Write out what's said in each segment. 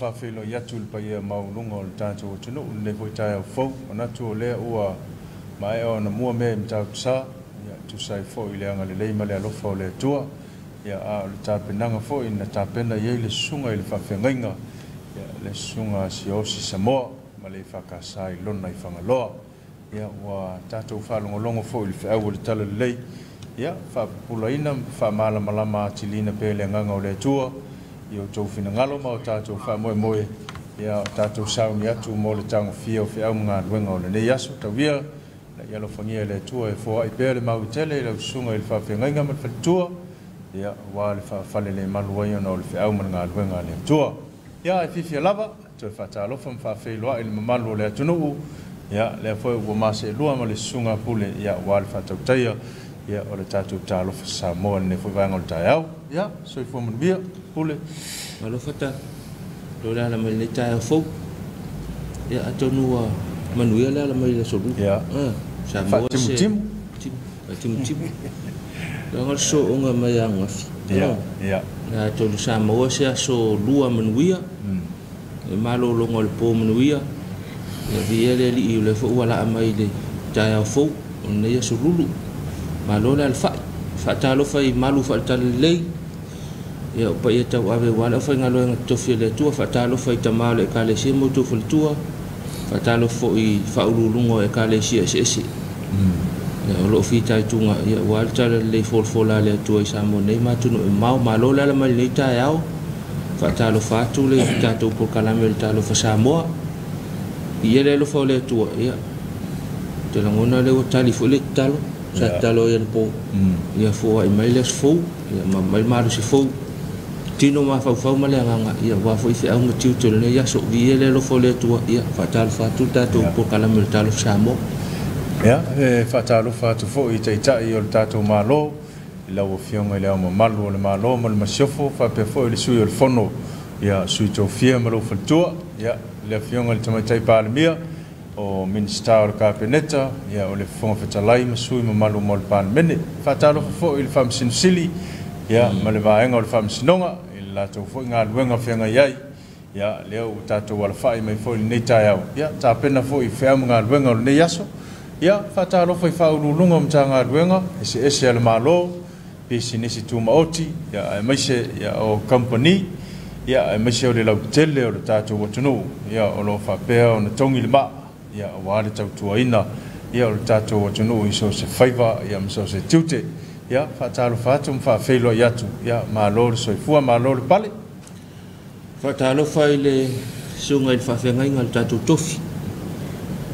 whawhelo iatul pa ia maulunga o le tātou tunu le foi tai au fau ona tu le ua mai o na mua me mtau tsa ia tu sai fo ile anga le lei male alofa o le tua ia a le tapenanga fo ina tapena ia le sunga ile whawhengainga ia le sunga si osi Samoa ma le whakasai lona i whangaloa ia ua tātou whalongolongo fo ile whiau le tala le lei ia whapulaina whamala malama atilina pe le nganga o le tua ia tau fina ngalo ma o tātou whamoe moe ia tātou sauni atu mo le tango fia o whiau mga luenga o le nei aso tawia na ia lo whangia le tua e fua i pēle mau tele le usunga i le whawhengainga ma le tua ia wā le whawhale le maluaia na o le whiau ma ngā luenga le tua ia e fifia lava to e whatalofa ma whawheloa i le mamalu o le atunuu ia le fwoi ua mase lua ma le sunga pule ia wā le whatautaia ia o le tātou tālofa Samoa ne fwoi vanga o le tai au ia soi fua manuia pule alofa ta lo la mai le tai au fou ia atonua manuia la mai le solu ia Samoa se tim la so onga mai anga ia na to Samoa se so lua manuia e malo lo ngol po manuia ia viele li i le fo wala mai le tai au fou ne ia solulu malo la fa talo fa i malu fa tal lei ia pa ia tau ave wala fa ngalo nga tofi le tua fa talo fa i tamale ka le simo tu fo tua fa talo fo i fa ululungo e ka le sia ese ia lo fi tai tunga ia wal tal le fo la le tua i samo nei ma tu no malo la mai le tai au fa talo fa tu le tato por kala mel talo fa Samoa ia le lo fo le tua ia te la ngona le tali fo le talo sa talo ia po ia fo ai mai le fo ia mai maru se fo tino ma fa ma le nga ia wa fo i au motiu to le ia so vi le lo fo le tua ia fatal fa tu tato por kala mel talo Samoa ia e fatal fa tu fo i te tai o tato malo la o fionga le o malu le malo mal masofo fa pe fo le sui o fono ia sui to fia malo fa tua ia le fionga le tamatai pa le mia o minister ka peneta ia o le fonga fetalai masui ma malu mol pan mene fatalo fo il fam sin sili ia ma le vaenga o le fam sinonga il la to fo nga luenga fenga iai ia le o tato wala fai mai fo nei tai au ia ta pena fo i fea nga luenga o nei yaso ia fatalo fo i fa ulunga mta nga luenga ese ale malo business tu maoti ia mai se ia o company ia mai se o le lautele o le tato watunu ia o lo fa pea o na tongi le ma ia wale tau tuaina ia o tatou atunu i so se faiva ia so se tiute ia fatalo fatu mfa felo yatu ia malo so fua malo le pale fatalo faile sunga il fa fenga il tatou tofi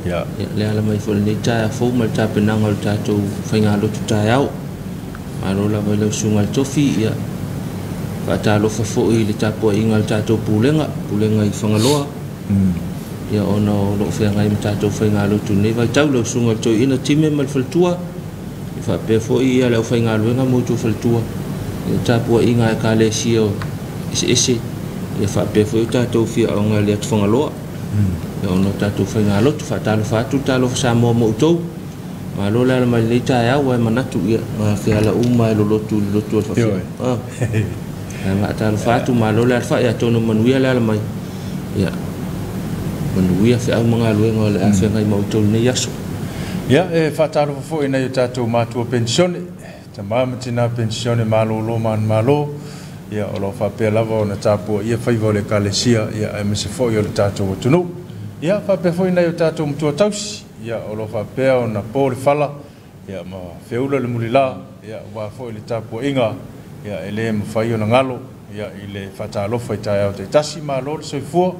ia le ala mai fo le tai fo mal ta penanga il tatou fenga lo tai au malo la vai le sunga il tofi ia fatalo fa fo i le tapo ingal tatou pulenga i fangaloa ia ona lo fe ngai mtato fe ngalo tu ne vai tau lo sunga to ina time mal faltua fa pe fo ia lo fe ngalo nga mo tu faltua ia tapo inga ka le sio ese ia fa pe fo tato fi nga le tfangalo ia ona tato fe ngalo tu fa talo fa tu talo sa mo to ma lo la ma le ta ya wa manatu ia ma fi ala umma lo tu fa ma talo fa tu ma lo la fa ia to no manuia la mai ia manuia fe au mga luenga le afe ngai mautou ne yaso ia e fatalo fo ina yo tatou matua pensione tamama tina pensione malo lo man malo ia o lo fa pe lava na tapu ia faiva le kalesia ia e mese fo yo tatou tunu ia fa pe fo ina yo tatou mtua tausi ia o lo fa pe na pole fala ia ma feula le mulila ia wa fo le tapu inga ia ele mo faio na ngalo ia ile fatalo fa ita te tasi malo so fo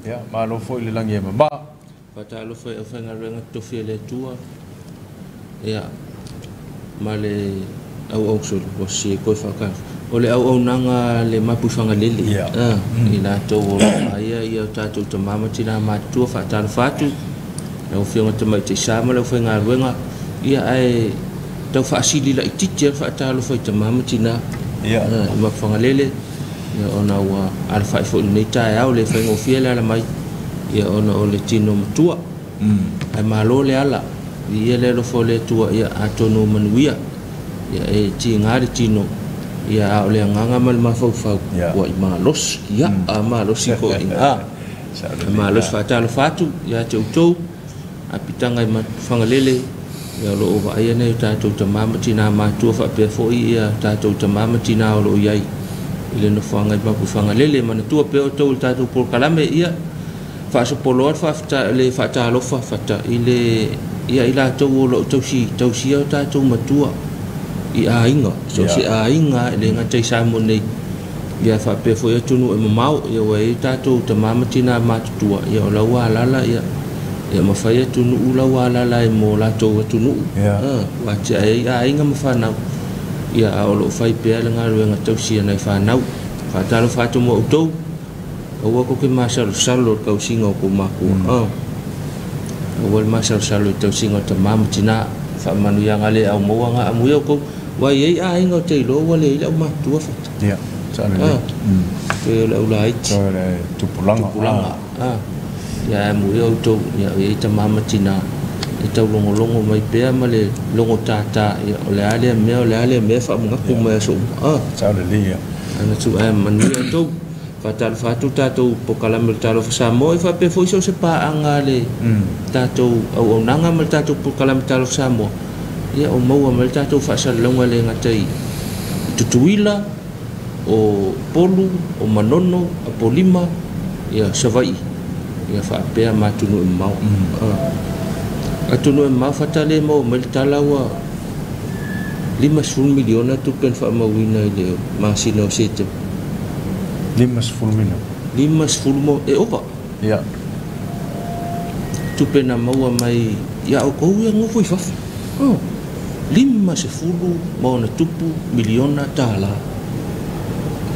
ia malo fo le langi mama fatalo fo e fa ngarenga to fiele tua ia male au so o si ko fa ka o le au nanga le mapu fanga lele ina to ia tato to mama tina ma tu fatalo fatu o fianga te mai te sama le fa ngarenga ia ai to fa sili la itite fatalo fo te mama tina ia ma fanga lele ia ona wa alfa fo nei tai au le fa ngofiela la mai ia ona o le tino matua ai malo le ala ia le lo fo le tua ia atono manuia ia e ti ngari tino ia o le nganga mal mafau wa malos ia a malos ko ina malos fa talo fatu ia tau apitanga i fangalele ia lo o ai nei tatou tamama tina matua fa pe fo ia tatou tamama tina o lo iai ile no fanga i mapu fangalele mana tua pe o tau tatou por kalame ia fa so polor fa le fa talo fa ile ia ila tau lo tau si o tatou matua i ainga so si ainga le ngatai sa mo nei ia fa pe fo ia tunu e mau ia we tatou tamama tina matua ia o lawa lala ia mafaya tunu ula wala la mo la to tunu wa cha ai nga mafana ia o lo fai pe la ngaru nga tau sia nei fa nau fa talo fa tu mo to o ko ke masal salo ka singo ko maku o wal masal salo tau singo ta mam tina fa manu yang ale au mo nga amu yo ko wa ai nga te lo wale la ma tu fa ia sa le ke la ulai tu pulanga ya mu yo to ya ta mama tina ita longo mai pe ma le longo tata ya ole ale me fa mo ku me so sa le lia ana tu ai man yo to fatal fatu tato pokala mertalo sa mo fa pe fo so se pa angale tato au nanga mertato pokala mertalo sa mo ya o mo mertato fa sa longo le ngatai tutuila o polu o manono a polima ya savai ia fa pe ma tunu mau atunu mau fatale mo meltala wa 5 milion tu pen fa mawina ile masino sete 5 milion 5 mo e opa ia tu pen mau mai ya o ko ia ngofui fa 5 mo na tupu miliona tala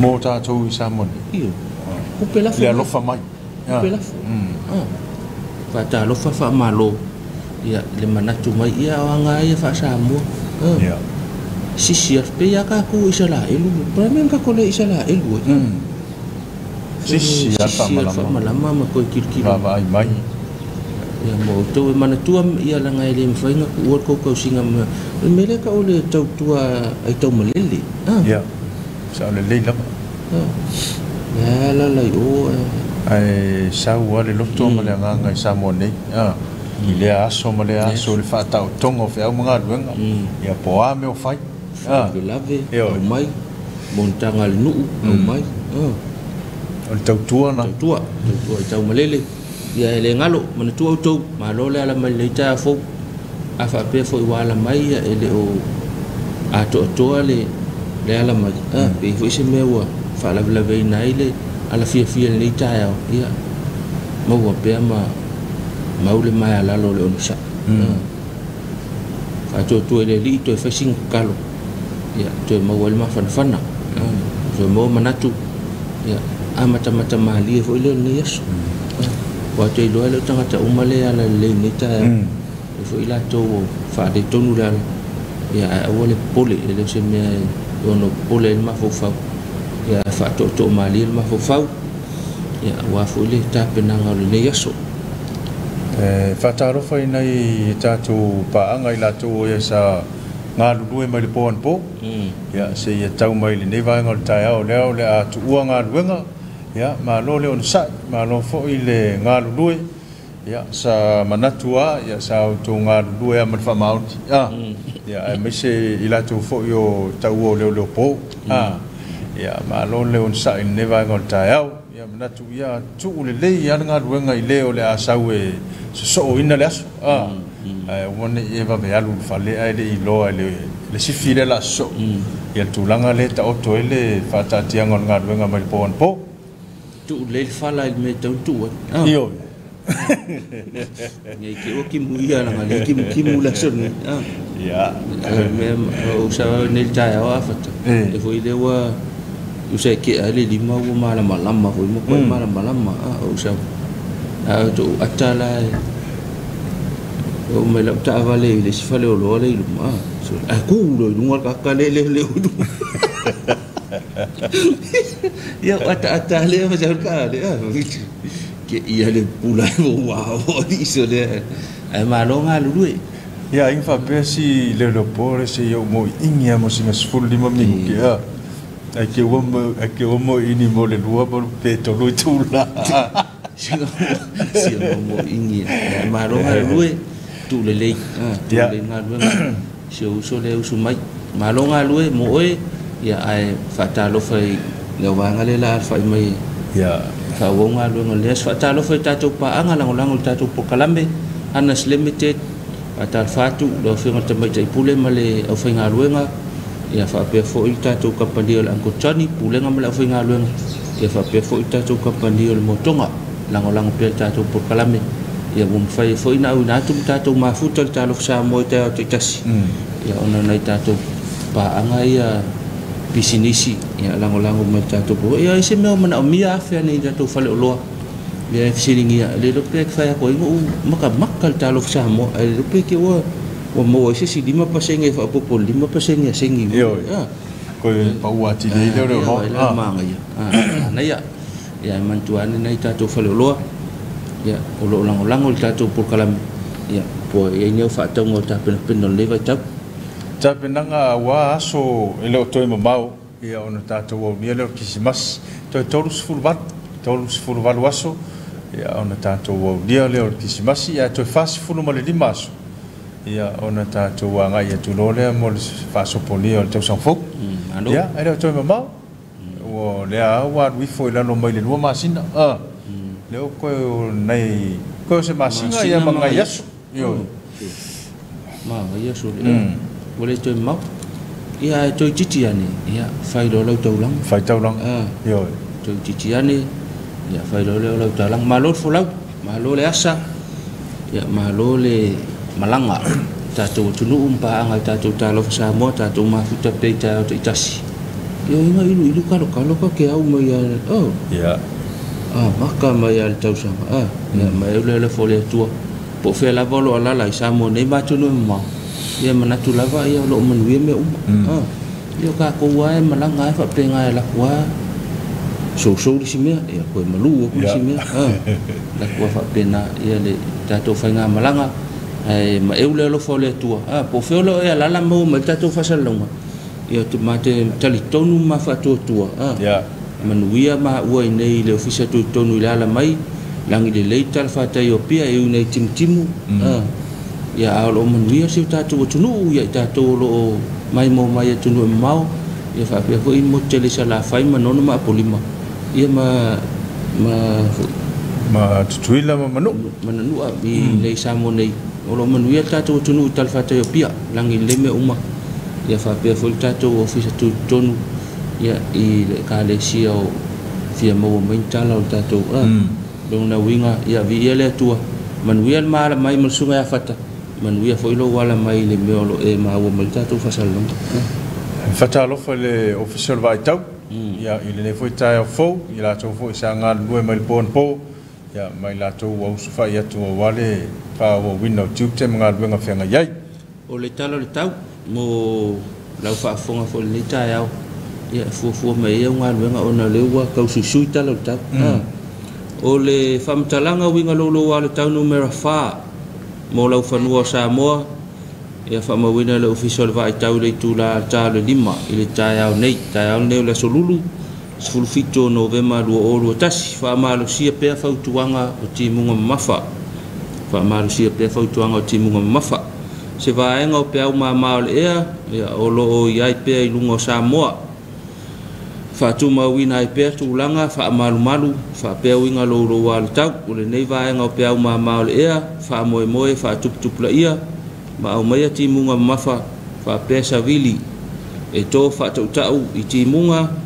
mo ta to samon iyo ko pela fa lo fa mai pela fa ta lo fa malo ia le manatu mai ia anga ia fa samo ia sisi pe ya ka ku isala elu pramen ka ko le isala elu sisi ya fa malama ma ko kirkir va mai ia mo to manatu ia la ngai le mfainga ku ko singa mele ka ole tau tua ai tau malele ia sa le le la ya la o ai sa wale loto mo le nganga sa mo nei ile aso mo le aso le fata o tongo fe au mga luenga ia po a me o fai lave o mai montanga le nu o mai o tau tua na tua tau malele ia le ngalo mana tua tau malo le ala mai le ta fo a fa pe fo wala mai ele o a to le ala mai pe fo se mewa fa la nai le ala fia ni tayo ia mo wa pe ma maule mai ala lo le onsa fa to le li to fa sing kalo ia to mo wal ma fana so mo manatu ia amata mali fo le ni yeso wa te lo le tanga ta umale ala le ni tayo fo ila to fa de tonu la ia awole pole le se me ono pole ma fo fa ya fa to mali ma fo fa ya wa fo le ta penanga le yeso fa ta ro fa nei ta tu pa anga ila tu ya sa nga lu mai le pon po ya se ya tau mai le nei va ngol ta ya o le a tu nga luenga ya ma lo le on sa ma lo fo ile nga lu ya sa manatua ya sa tu nga lu ya ma fa mount ya me se ila tu fo yo tau le po ya ma lo le on sa in neva ngol tayau ya manatu ya tu le ya nga ruenga i leo le asawe so ina le aso wone eva be alu fale ai le ilo le sifile la so ya tulanga le ta oto ele fata tianga nga ruenga mai pon po tu le fala il me tu io ngai ke o ki muia la ngai ki mu la son ya me o sa ne tayau afata e foi le wa usai ke ale lima wo malama ko mo ko malama o sa to atala o me la ta vale le si fale o lo le ma so a ku lo no ka le ya ata le fa ja ka le ke ia le pula wow iso le ai malonga lu ya infa pesi le lo pore se yo mo ingia mo singa sful lima mingi Ake omo ini mo le lua mo pe tolu tula. Sia mo ini. Maronga lue tu le le. Tu le ngalue. Sia uso le uso mai. Maronga lue mo e ya ai fatalo fai le wanga le la fai mai. Ya. Fa wonga lue ngale fatalo fai tatu pa anga langolango tatu pokalambe anas limited atal fatu do finga tamai jai pule male au fai ngaluenga. Ya fa pe fo ita tu kapandi ol angko chani pulenga mala fo ngaluenga ya fa pe fo ita tu kapandi ol motonga langolang pe ta tu kalame ya bum fai fo ina una tu ta tu mafuta ta lo sa mo ta tu tasi ya ona nai ta tu pa anga ya bisinisi ya langolang mo ta tu ya ise me mana mia fa ni ta tu fa lo ya fisingi ya le lo pe fa ko ngo makal ta lo sa mo le pe ke wo mo ese si 5% e fa popo 5% ya sengi yo ko pa wati le le ho manga ya na ya mantuane na ita to fa lo ya o lo lango ta to por kalam ya po e ne fa ta ngo ta pen le va ta penanga wa so ele to mau ya ona ta to wo ni le kisimas to tolus fulvat waso ya ona ta to wo ni le kisimas ya to fas fulu mo le dimaso ya ona ta wanga ya tu lole mo fa sopoli o te sanfo ya era to mama o le a wa wi fo la no mai le no masina le o ko nei ko se masina ya manga yasu yo ma yasu le to ma ya to titiane ya fai lo tau lang yo to titiane ya fai lo tau lang malo fo la malo le asa ya malo le malanga tatu tunu umpa anga tatu talo sa mo tatu mafuta pe tatu itasi yo ina ilu kalau ke au mai ya maka mai al tau sama ya mai le fole tua po fe la volo ala la sa mo nei ba tunu ma ya manatu lava ya lo menwi me yo ka ko wa malanga fa pe ngai la kwa so di sini ya ko malu ko sini la kwa fa pena ya le tatu fa nga malanga ma eule lo fole tua po felo e la mo ma tatu fasalonga ia tu mate tali tonu ma fa tua ya manuia ma ua nei le ofisa tu tonu la mai langi de leital fa ta Ethiopia e nei timtimu ya alo manuia si tatu tunu ya tatu lo mai mo mai tunu mau ya fa pe fo mo tele sala fai manono ma polima ia ma tutuila manu abi nei samo nei olo manuia tatu tunu tal fa ta Ethiopia langi leme uma ya fa pe fo tatu ofisa tu tonu ya i ka le sio fia mo mentala o tatu dona winga ya vi ele tua manuia mala mai musunga ya fata manuia fo ilo wala mai le meolo e ma wo tatu fasalong fata lo fa le official vai tau ya ile ne foi tai fo ila to fo sanga lue mai po ya mai la to wo su fa ya to wale fa wo window tube te mga luenga fenga yai o le talo le tau mo la fa fonga fo le tai au ya fu mai e nga luenga ona le wa ka su talo le tau o le famtalanga winga lo wa le tau numero fa mo la fa no sa mo ya fa ma wina le official vai tau le tula talo lima ile tai au nei le solulu sulfito novema lo tasi fa malo sia pe fa tuanga o timunga mafa fa malo sia pe fa tuanga o timunga mafa se va enga o pe au ma ya o lo yai pe lungo Samoa fa tu ma wina pe tu langa fa malu fa pe winga lo wal tau o le nei va enga o pe au ma ya fa moe fa tup la ia ma o mai timunga mafa fa pe savili e to fa tau i timunga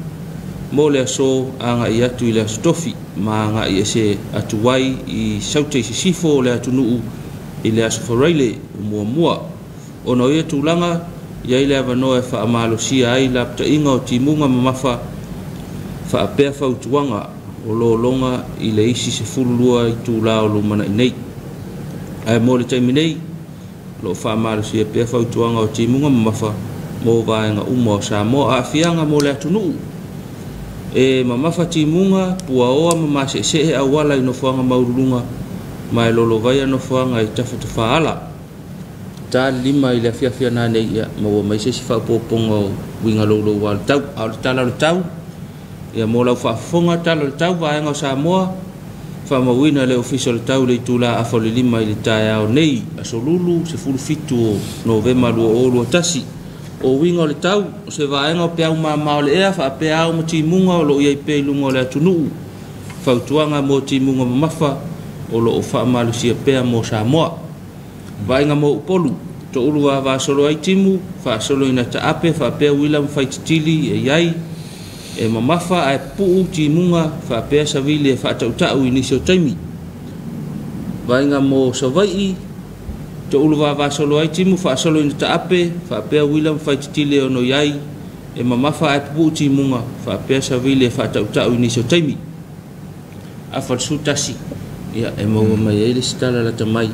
mo le so anga ia tu le stofi ma nga ia se atuai i saute sifo le atunu i le asforaile mua ono ia tulanga ia ile avano e fa amalo sia ai la pta inga o timunga mafa fa pe fa utuanga o lo longa i le isi se fulua i tula o lo mana nei ai mo le taminei lo fa amalo sia pe fa utuanga o timunga mafa mo vaenga umo sa mo afianga mo le atunu e mama fatimunga pua oa mama se awala ino fuanga maurulunga mai lolo vai no fuanga i tafatu faala ta lima ile fia na nei ya mo mai se fa popongo winga lo wal tau al tala tau ya mo la fa fonga tala tau va nga Samoa fa mo wina le official tau le tula a fo le lima ile ta ya nei asolulu se fulu fitu novema lo tasi o winga le tau se va nga pe ma le e fa pe au mo ti munga lo ye pe lungo le tunu fa tuanga mo ti munga mafa o lo fa malu si pe mo Samoa vai nga mo polu to ulua va solo ai timu fa solo ina ta ape fa pe William fight tili e yai e mamafa ai pu timunga fa pe savile fa ta uta u inisio taimi vai nga mo savai to ulua va solo ai timu fa solo ina ta ape fa pe William fight tili ono yai e mamafa ai pu timunga fa pe savile fa ta uta u inisio taimi afa sutasi ya e mo mai ele stala la tamai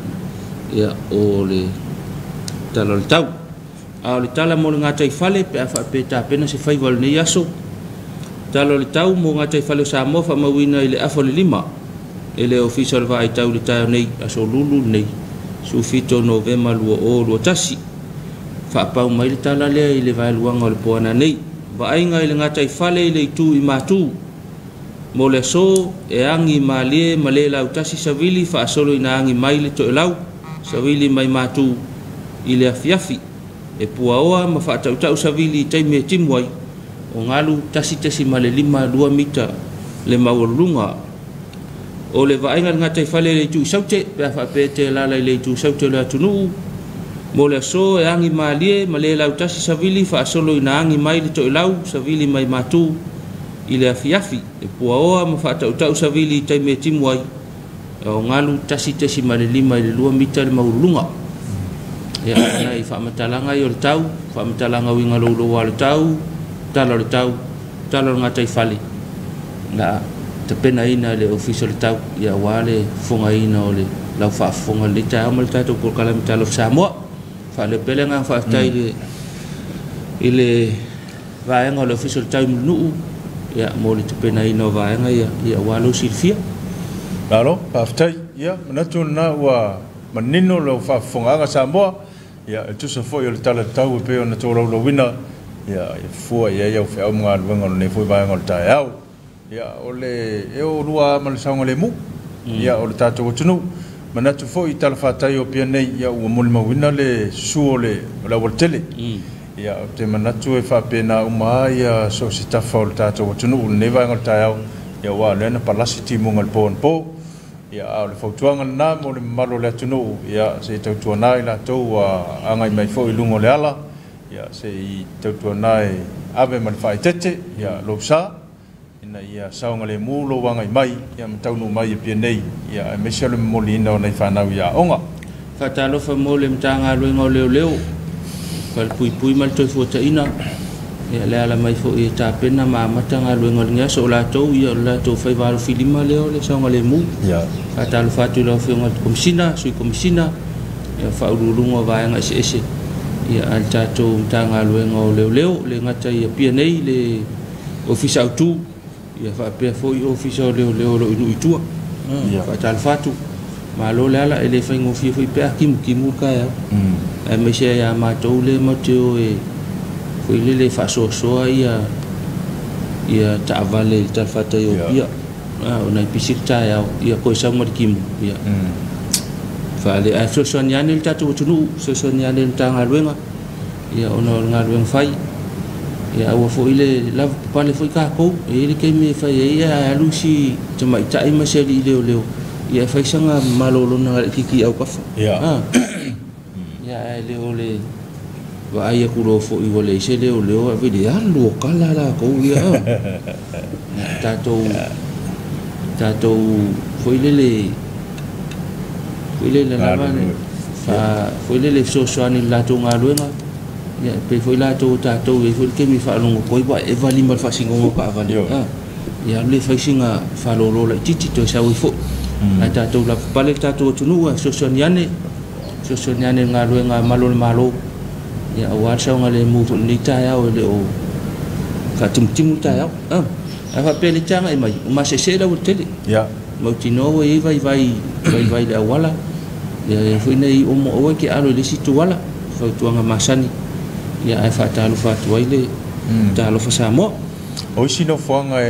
ya ole talo tau a le tala mo nga tai fale pe fa pe ta pena se fai wal ne yaso talo le tau mo nga tai fale sa mo fa mawina ile afo le lima ele official va ai tau le tau nei aso lulu nei su fito novema lo tasi fa pa mai le tala le ile va luanga le poana nei va ai nga ile nga tai fale ile tu i matu mo le so e angi malie malela utasi savili fa solo ina angi mai le to lau savili mai matu ile afiafi e puaoa ma fa tau savili taime timwai o ngalu tasi male 5 mita le mawolunga o le vainga ngata fale le tu saute pe fa pete la le tu saute la tunu mo le so e angi malie malela utasi savili fa solo ina angi mai le to lau savili mai matu ile afiafi e puaoa ma fa tau savili taime timwai o ngalu tasi male 5 mita le mawolunga ya na i fa matalanga yo tau fa matalanga winga lo wal tau talo ngata fale na te pena ina le official tau ya wale fonga ina ole la fa fonga le tau mal tau ko kala mitalo Samoa fa le pelenga fa tai ile va nga le official tau nu ya mo le te pena ina va nga ya walo silfia claro pa tai ya manatu na wa manino lo fa fonga nga Samoa ya tu so fo yo tala tau pe ona to lo wina ya fo ya fe au nga wenga ne fo ba nga ta ya ole e o lua mal sango le mu ya o tato tunu manatu fo i tala fa tai o piane ya o mo le wina le suole la voltele ya te manatu e fa pena uma ya so sita fo tato tunu ne va nga ta ya wa le na palasiti mo ngal po ya le fautuanga na mo le malo le tunu ya se tautuana ila to angai mai fo ilungo le ala ya se tautuana ave mal fai tete ya lo sa ina ya saunga le mu lo wangai mai ya mtaunu mai pe nei ya meselo molina na fana ya onga fatalo fa mo le mtanga lo ngole leo fal pui mal to fo ina ya le ala mai fo e ta pena ma matanga lo ngol ngia so la to ya la to fai va filima leo le saunga le mu ya fatal fatu lo fi ngot komsina sui komsina ya fa ulungo va nga ese ya alta to mtanga lo ngol leo le ngata ya PNA le official tu ya fa pe fo official leo lo itu ya fatal fatu ma lo la ele fa ngo fi pe kim ka ya me se ya ma to le mo teo e fo le fa so ya ta vale ta fata yo ya ona pisita ya ko sa mo kim ya fa le so nyane ta tu tunu so nyane ta ngalwenga ya ona ngalweng fai ya wa fo ile la pale fo ka ko ele ke me fa ya lusi tama ta ima se leo ya fa sanga malolo na kiki au ka ya ya leo le wa ai ku ro fo i wole se leo a vedi a lo kala la ko ya tato fo ile la bane fa fo ile so ani la to ngaluenga ya pe fo la to tato e fo ke mi fa longo ko ba e vali mal fa singo ka vali ya le fa singa fa lo la titi to sa wi fo ai tato la pale tato tunu so nyane ngaluenga malo ya awal sa ngale mu ni ta ya o le o ka tim ta ya fa pe le tanga mai ma se la tele ya mo tino vai le wala ya foi nei o mo o ke alo le situ wala fautuanga masani ia ai fatalo fatu ai le talo fa Samoa o sino foanga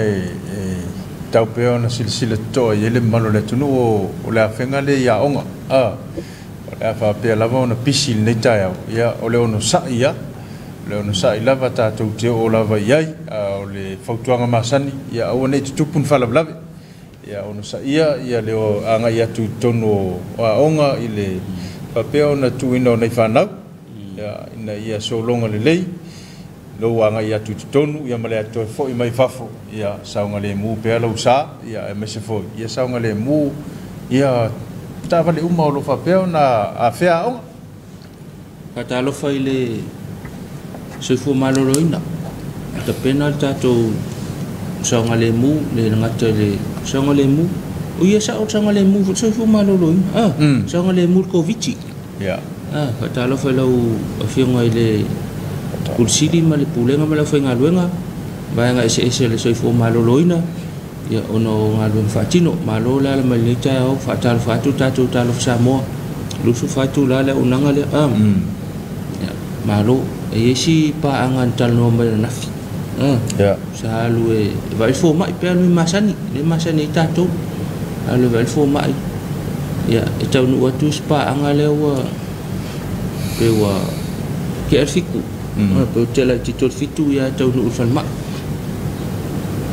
tau peo na silsila to ele malo le tunu o le afenga le ia onga o le afa pe lava ona pisil nei tai ia o le ono sa ia le ono sa lava tatou te o lava iai o le fautuanga masani ia o nei tutupun fala blave ia ono sa ia le o anga ia tu tono o onga ile papeo na tuino nei fanau ia ina ia so longa le lei lo anga ia tu tonu ia male to fo i mai fafo ia saunga le mu pe lo sa ia e mese fo ia saunga le mu ia tava le uma lo fa pe na a fea o kata lo fa ile se fo malo loina ta penal tato saunga le mu le ngata le saunga le mu o ia sa o saunga le mu se fo malo loina saunga le mu covid ia kata lo fa lo afionga ile kulsidi male pulenga male fainga luenga bainga ese le soifo malo loina ya ono ngaluen fatino malo la male ta o fatal fatu tatu talo Samoa lu su fatu la le unanga le ya malo esi pa angan tal no mai nafi ya salu e vai fo mai pe lu masani le masani tatu alu vai fo mai ya tau nu watu spa angale wa pe wa ke fiku pe tela titol fitu ya tau nu falma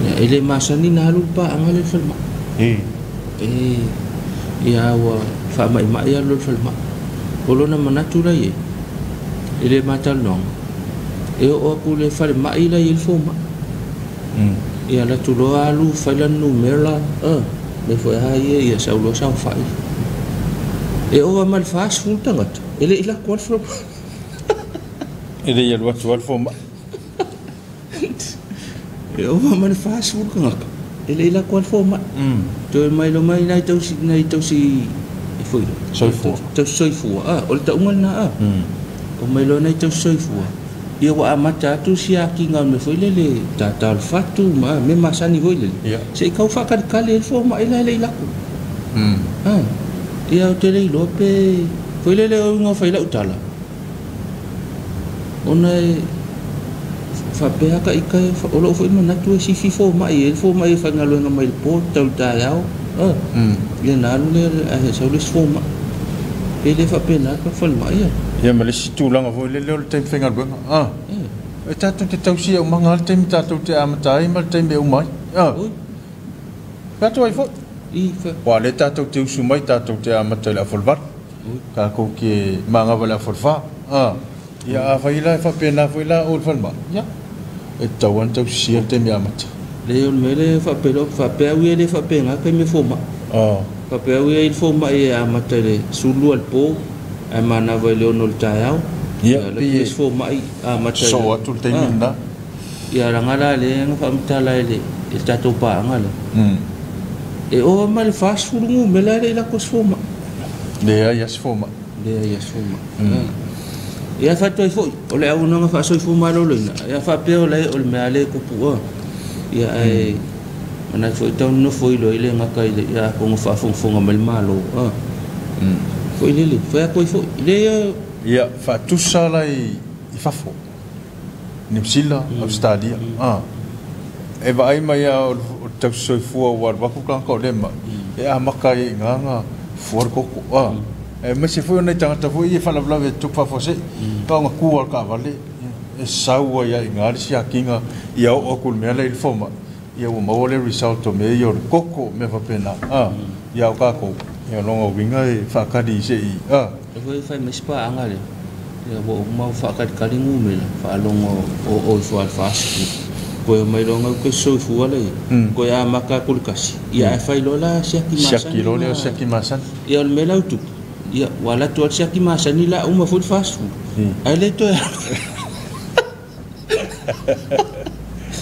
ya ele masani na lupa angale falma ya wa fa mai mai ya lu falma kolona manatu la ye ele matal non e o pule falma ila il foma ya la tu lo alu falan numera me foi aí ya saulo sa fa e o mal fast food tangat ele ila kwal fro ele ia lo atu alfoma o man fast food kan ele ila kwal foma to mai lo mai nai tau si foi soifu o ta ungal na o mai lo nai tau soifu ia wa amata tu sia kinga me foi le ta fatu ma me masani foi le se kau fa kan kale foma ila ila ko ia o te le lope foi le o ngo fa ila utala ona fa pea ka ika o lo foi mana tu si fifo mai fa ngalo nga mai po tau ta yao ia na lu le a sa lu fo ma ele fa pena ka fal mai ia male si tu langa foi le le tem fenga bu e tatu te tau si o manga tem tatu te amatai mal tem be o mai tatu ai fo fa wa le tatu te usu mai tatu te amatai la folvat ka ko ke manga wala folfa ia fa ila fa pena foi la o falma ia e tawan tau sia te me amata le on mele fa pelo fa pe wi le fa penga ke me foma fa pe wi il foma e amata le sulu al po e mana va le on ta yao ia le foma i amata so atu te minda ia rangala le fa mtala le il tato pa ngala e o mal fast food ngu mele le la kos foma le ia foma ia fa toi foi o le au nga fa soi fu malo loina ia fa pe o le me ale ku pu ia ai mana foi tau no foi lo ile nga kai ia ko nga fa fo nga mal malo foi le foi a koi foi le ia fa tu sala I fa fo ni psila of stadia e va ai mai o tau soi fu o wa ku kan ko le ma e a makai nga for ko e me se foi nei tanga foi e fala blave tu fa fose pa nga ku ka vale e saua ia ngari sia kinga ia o kul me le foma ia o mole result me yo koko me fa pena ia o ka ko ia longa winga e fa ka di se e foi fa me spa angale ia bo ma fa ka kalingu me fa longo o fo al fast ko mai longa ko so fu ale ko ia maka kul kasi ia fa lola sia ki masan ia me la tu ia wala tu sia ki masani la uma food fast food ale to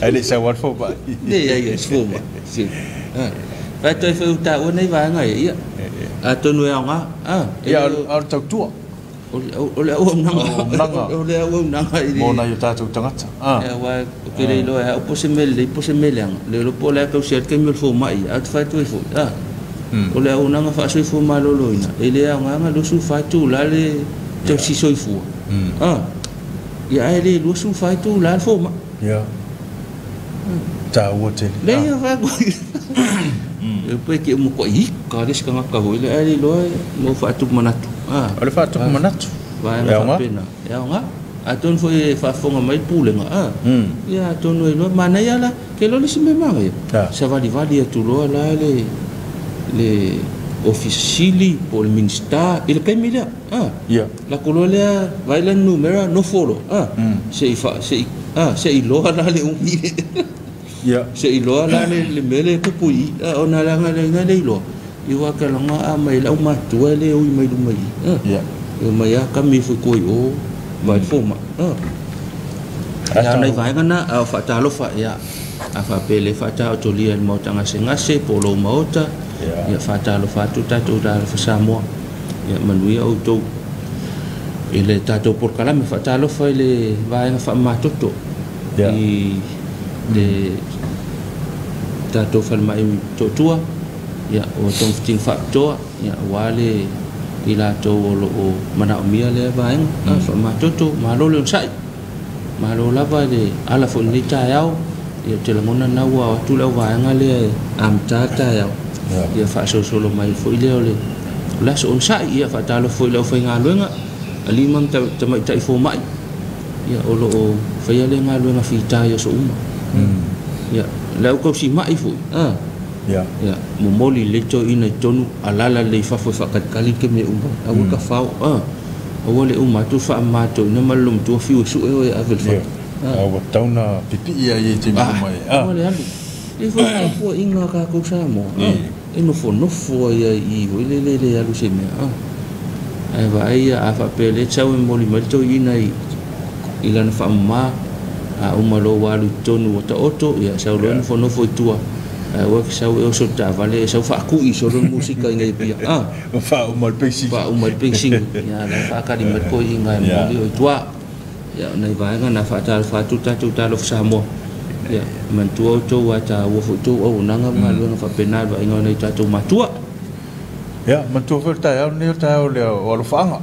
ale sa wat fo ba ia fo ba si fa to fa ta o nei va ngai ia a to no nga ia al tau tu o le o nanga mo na yo tatu tangata ia wa ke le lo o posemele le lo po la ka sia ke me fo mai at fa to fo o le au nanga fa soi fu malo loina ele anga lu su fa tu la le te si soi fu ia ai le lu su fai tu la fo ma ya ta wote le ia va ko e pe ke mo ko i ka ris ka ka ho le ai lo mo fa tu manatu ole fa tu manatu va na pena ya nga aton foi fa fonga mai pule nga ya aton no lo mana ya la ke lo si me manga sa va di tu lo la le officili por minister il pemila ya la colonia vai la numero no folo se lo la le un mile ya se lo la le mele ko pui ona la ngale lo i wa ka longa mai la ma tu le o mai lu mai ya mai ya ka mi fu ko o vai foma ya nei vai kana a fa ta lo fa ya a fa pele fa ta o tolia mo tanga se polo maota ya fa ta lo fa tu ta tu da fa samo ya manui o to ele ta to por kala me fa ta lo fa le vai fa ma toto ya de ta to fa mai to tua ya o tong ting fa to ya wale ila to o mana mia le vai fa ma toto ma lo le sai ma lo la va de ala fo ni ta yao ya te ngona na wa tu la va ngale am ta yao ya fa so lo mai fo ile ole la so on sai ya fa ta lo fo ile fo ngaluenga ali mam ta mai tai fo mai ya o lo fa ya le ngaluenga fi ta ya so uma ya la ko si mai fo ya mo moli le to ina tonu alala le fa fo fa kali ke me umba awu ka fa o le uma tu fa ma to na malum tu fi su e avel fa awu tauna pipi ya ye te mai o le alu e fo fo inga ka ko sa mo e no fo ya i o le alu se me ai vai a fa pele chau moli mal to ina i lana fa ma a uma lo walu tonu o ta oto ya sa lo no fo tua wa sa o so ta vale sa fa ku i so musika ngai pia fa umal pexing ya la fa ka di met ko inga mo o tua ya nei vai nga na fa tu ta lo sa mo ya man tu to wa ta wo fu tu o na nga ma lo fa penal va inga nei ta tu matua ya man tu fa ta ya ne ta o le o lo fa nga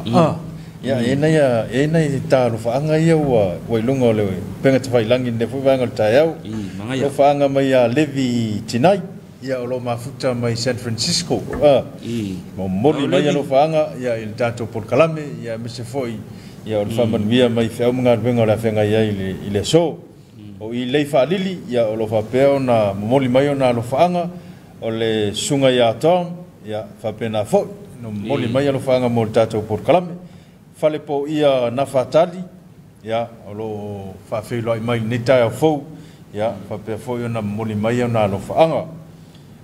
ya ena ta lo fa nga ya wa lungo le penga te fai langi ne fu va nga ta ya lo fa nga mai ya levi tinai ya lo mafuta mai San Francisco mo mori mai lo fa nga ya il dato por kalame ya mse foi ya o fa man via mai fa mga venga la fenga ya ile so o i le fa lili ya o lo fa peo na moli mai na lo fa nga o le sunga ya tom ya fa pena fo no moli mai lo fa nga mo dato por kalame fale po ia na fatali ya o lo fa fe lo mai nita ya fo ya fa pe fo yo na moli mai na lo fa nga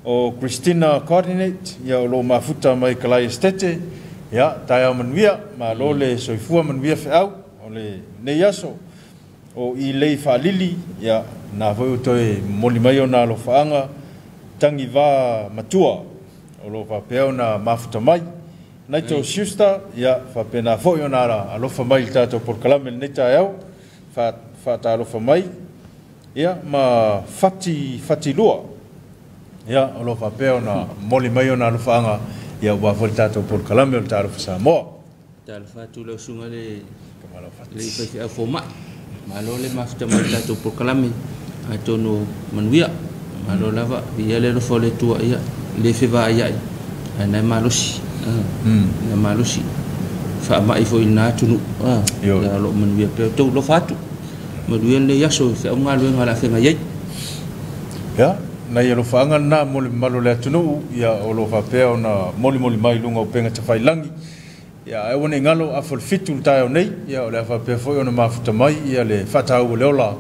o Christina coordinate ya o lo mafuta mai kalai estete ya taya manvia ma lo le soifua manvia fe au o le ne yaso o i le fa lili ya na vo to e moli mai na lo fa nga tangi va matua o lo fa pe na mafuta mai nai to shusta ya fa pena fo yo na alo fa mai tato por kalame neta eu fa ta alo fa mai ya ma fati lua ya alo fa pe na moli mai na alo fa nga ya wa fa tato por kalame o ta alo fa mo ta fa tu lo sunga le fa fo mai ma lo le mafta mai tato por kalame atono manwia ma lo lava ya le fo le tu ya le fe va ya ana malosi na malusi fa mai fo ina tunu ya lo man wi pe to lo fatu ma duyen le yaso fa ngal we ngala fe ngai ya na yelo fa ngal na mol malo le tunu ya o lo fa pe ona moli mai lunga penga te fai langi ya e woni ngalo a fol fitu ta o nei ya o le fa pe fo ona mafuta mai ya le fata o le ola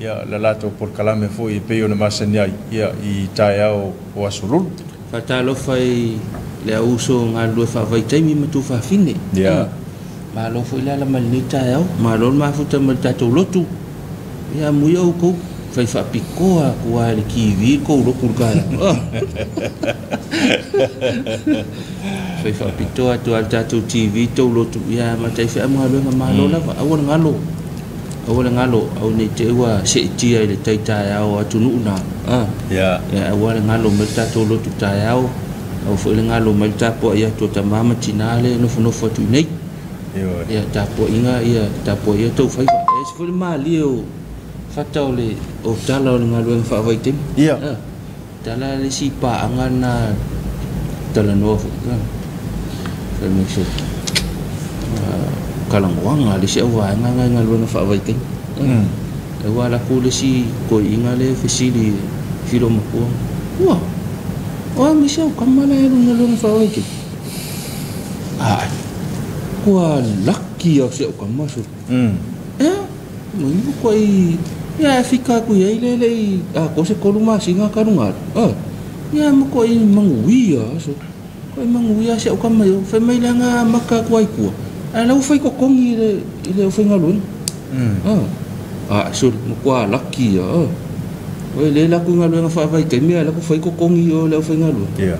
ya la lato por kalame fo i pe ona masanyai ya i ta ya o asulul fata lo fai le uso ngalo fa vai taimi matu fa fine ya ma lo foi la malita ya ma lo ma futa malta to lotu ya mu yo ko fai fa pikoa ko ali ki vi ko lo kurka fai fa pitoa to alta to tv to lotu ya ma tai fa ma lo la awon ngalo au ne te wa se ti ai le tai ta ya o tunu na ya awon ngalo malta to lotu ta ya o fo le ngalo malta po ya to ta mama tinale no fo tu nei ia tapo inga ia tapo ia tau fai e se foi mali o fatau le o tala o ngalu fa vai tem ia tala le si pa angana tala no ka fa me se kalang wang ali se wa ngalu fa vai tem e wala ku le si ko inga le fisili filo mo wa o mi se kamala e ngalu fa vai tem Kua laki au se o ka masu. Mo koi ya fika ku ia ile ko se ko luma singa karunga. Ya mo koi manguia so. Koi manguia se o ka mai fe mai langa maka ku ai ku. Ala u fai ko kongi ile o fai ngalun. So mo kua laki ya. Oi le la ku ngalun fa vai te mia la ku fai ko kongi o le o fai ngalun. Ya.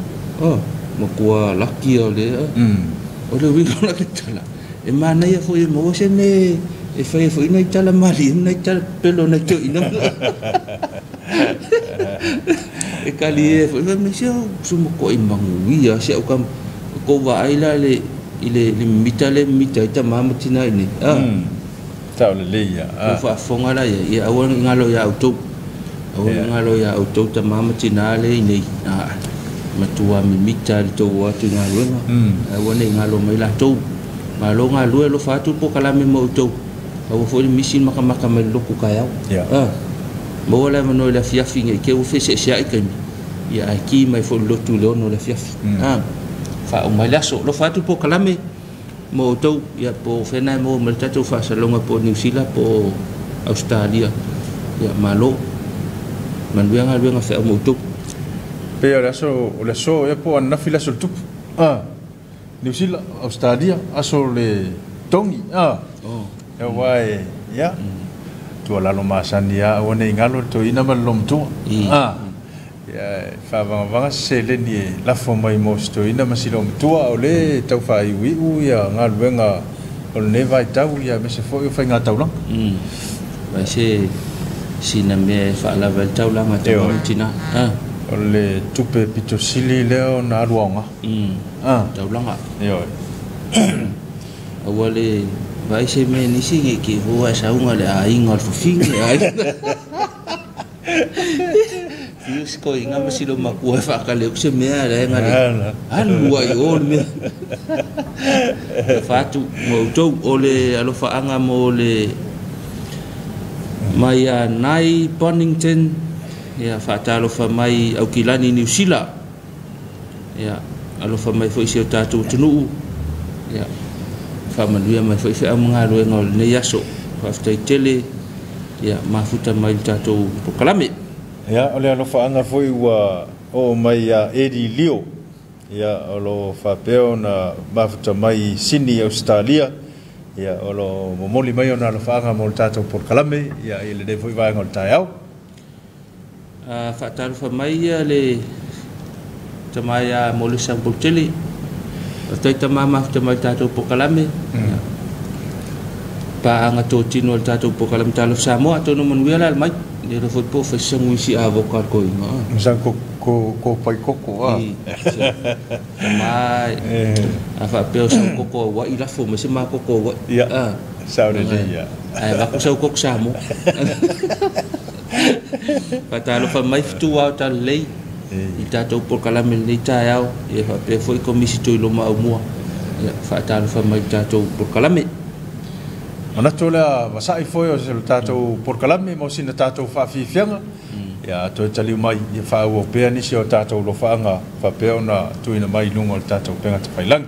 Mo kua laki o le. O le winga la kitala e mana ia foi mo se ne e foi na itala mali na itala pelo na to ina e kali e foi me se sumo ko imanguia se o kam ko va aila le ile mitale mita mama tina ini tau le ia ko fa fonga la ia awon ngalo ya auto ta mama tina le ini matua mi mita to watu ngalo awone ngalo mai la to malo ngalo lo fatu po kala me mo to awo fo misin maka me lo ku kaya mo wala mano la fiafi nge ke o fese sia ikan ya aki mai fo lo tu lo no la fiafi fa o mai la so lo fatu po kala me mo to ya po fena mo malta to fa salonga po New Zealand po Australia ya malo manduanga fa mo to Pero le so e po na fila sul tup. New Zealand, Australia, aso le tongi. E wai ya. Tu ala lo masania one ngalo to ina malom tu. Ya fa va se le ni la fo mai mosto ina masilom tu o le tau fa i u ya ngalo venga o ne vai tau ya me se fo fa nga tau lang. Vai se sina me fa la va tau lang tau tina. O le tupe pito sili leo na ruanga. Tau langa. Yo. Awale vai se me nisi ki hoa saunga le ainga al fofingi ai. Fius ko inga masilo makua fa ka le se me ale ngale. Alu ai o me. Fatu mo to ole alo fa anga mo le mai nai Bonington ya fatalo fa mai au kilani New Zealand ya alo fa mai foi se tatu tunu ya fa manuia mai foi fe amangalo ngol ne yaso fa stai tele ya mafuta mai tatu pokalame ya ole alo fa anga foi wa o mai ya Edi Leo ya alo fa peo na mafuta mai Sydney Australia ya olo momoli mai ona alo fa anga mo tatu pokalame ya ile de foi va ngol taiau Fataru fa mai le tamaya mole sampul tele tai tamama tamai tatu pokalame pa anga to tino tatu pokalame talo samo ato no manuia la mai le ro fo fa sangu si avocat ko inga sang ko pai koko tamai afa peo sang koko wa ila fo me se ma koko wa sao de dia ai va ko sau koko samo Patalo fa mai fitu au ta lei i tatou por kalame nei taiao e fa pe foi komisi to lo ma mua fa talo fa mai tatou por kalame Ana tola masai foi o se tatou por kalame mo sina tatou fa fianga ya to tali mai e fa o pe ni se o tatou lo fanga fa pe ona tu ina mai lungo tatou penga te pailang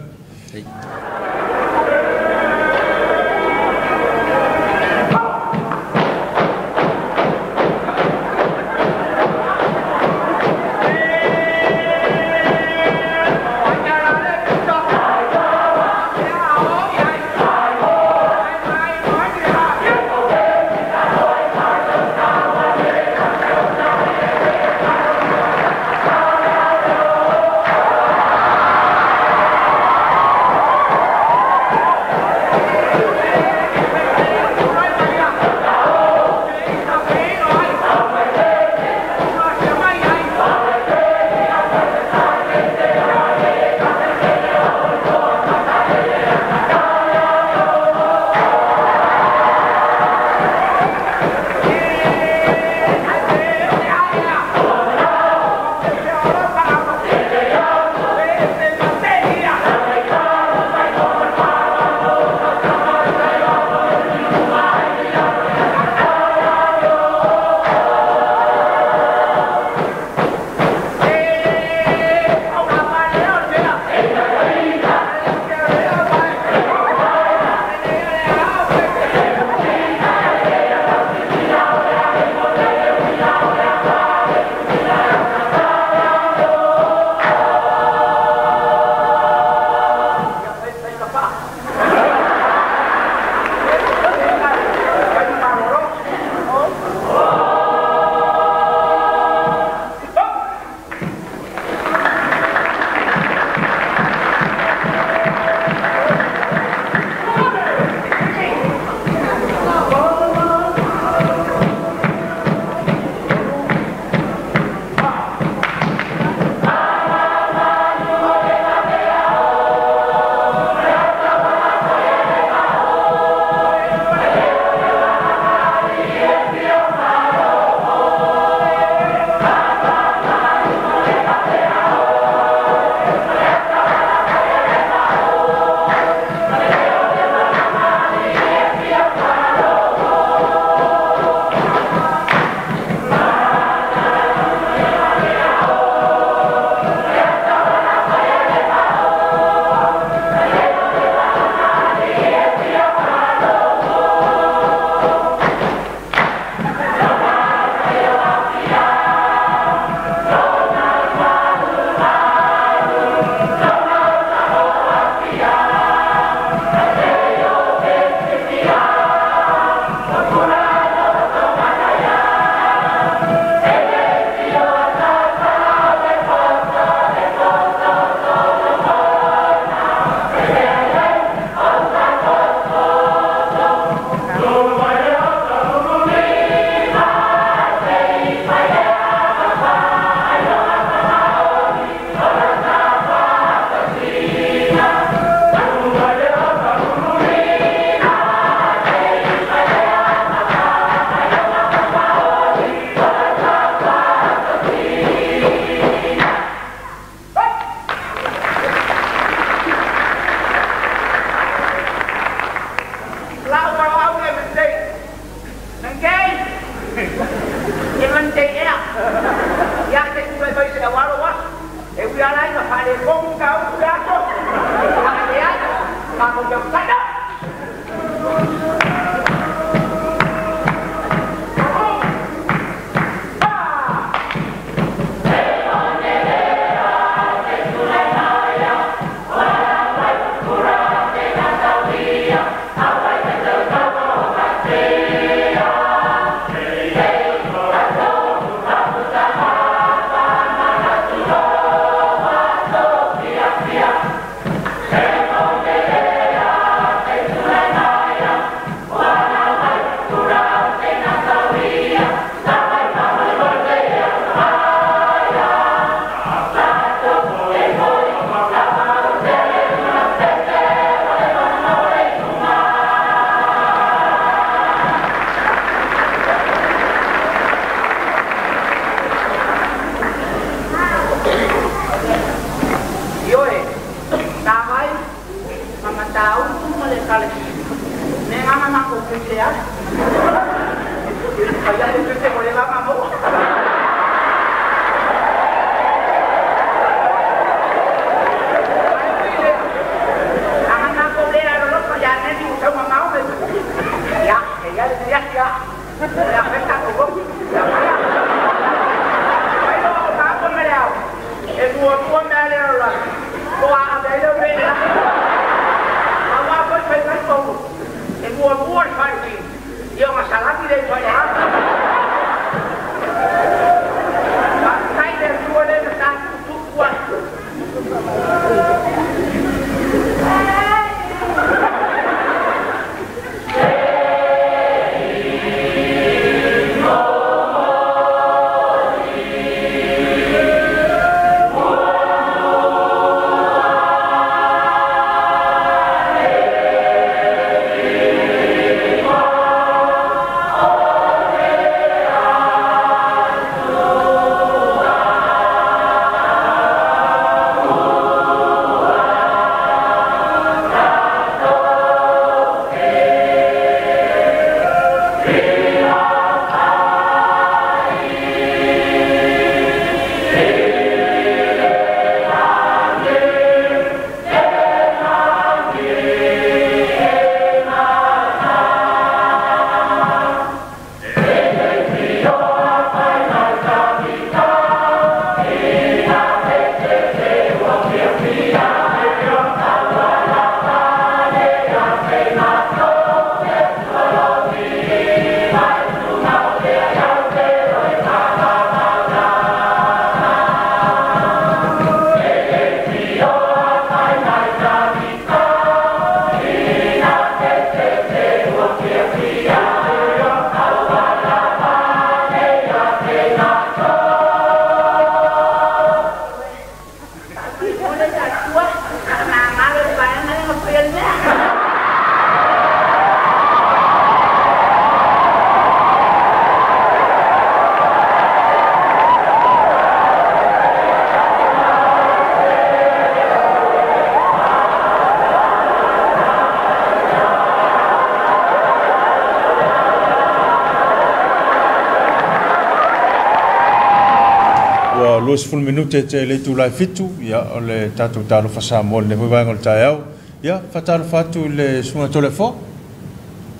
Luas full minute te le tu lai fitu ya ole tatu talo fa Samuel le vai ngol taiau ya fatalo fatu le sunga tole fo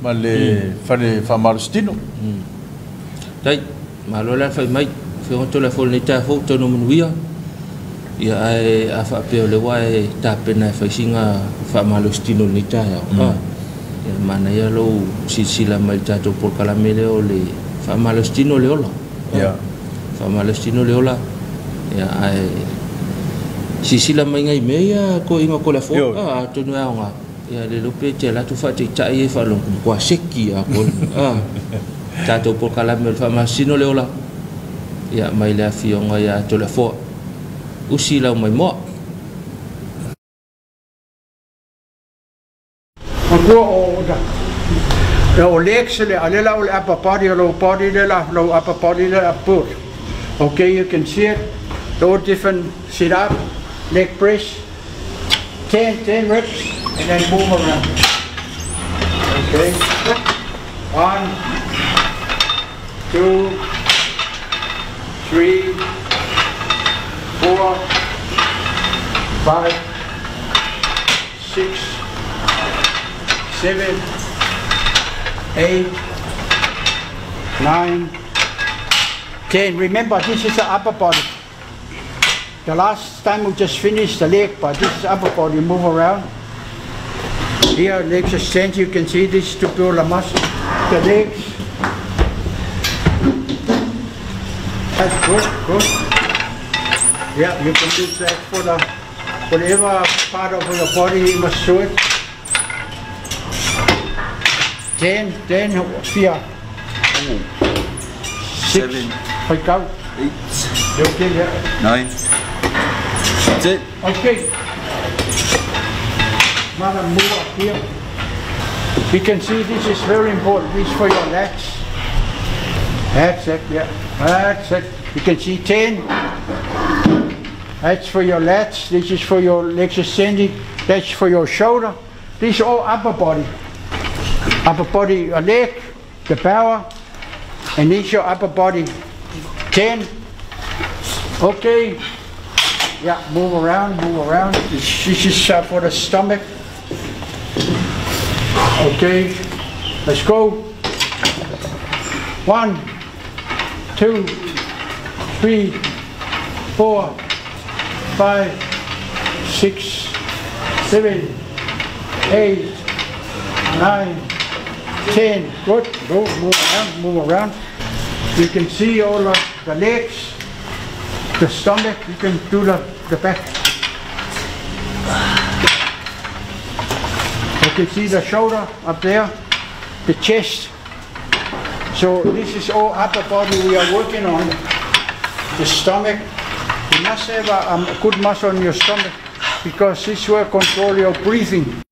ma le fale fa malstino dai ma lo la fa mai fe on tole fo le ta fo to no muia ya ai a fa pe le wai ta pena fa singa fa malstino ni ta ya mana ya lo sila mal tato por calamele o le fa malstino le ola ya fa malstino le ola ya ai sila mai ngai meia ko inga ko la fo to no nga ya le lope te la tu fa te tai fa lo ko seki a ko tato por calamele fa malstino le ola ya mai la fionga ya to la fo usila mai mo o leksele alela o upper body low body low upper body upper. Okay, you can see it. All different sit up, leg press, 10 reps, and then move around. Okay, 1, 2, 3, 4, 5, 6, 7, 8, 9, 10. Remember, this is the upper body. The last time we just finished the leg, but this is upper body. Move around. Here, legs extend. You can see this to build a muscle. The legs. That's good, good. Yeah, you can do that for the whatever part of your body you must do it. 10, here. 6, 8, 9, 10. Okay. Madam, move up here. You can see this is very important. This is for your legs. That's it, yeah. That's it. You can see 10. That's for your lats. This is for your legs ascending. That's for your shoulder. This is all upper body. Upper body, a leg, the power, and this is your upper body. 10. Okay. Yeah, move around, move around. This is for the stomach. Okay. Let's go. 1, 2, 3, 4, 5, 6, 7, 8, 9, 10. Good. Go. Move around. Move around. You can see all the legs, the stomach. You can do the back. You can see the shoulder up there, the chest. So this is all upper body we are working on. The stomach. You must have a good muscle in your stomach because this will control your breathing.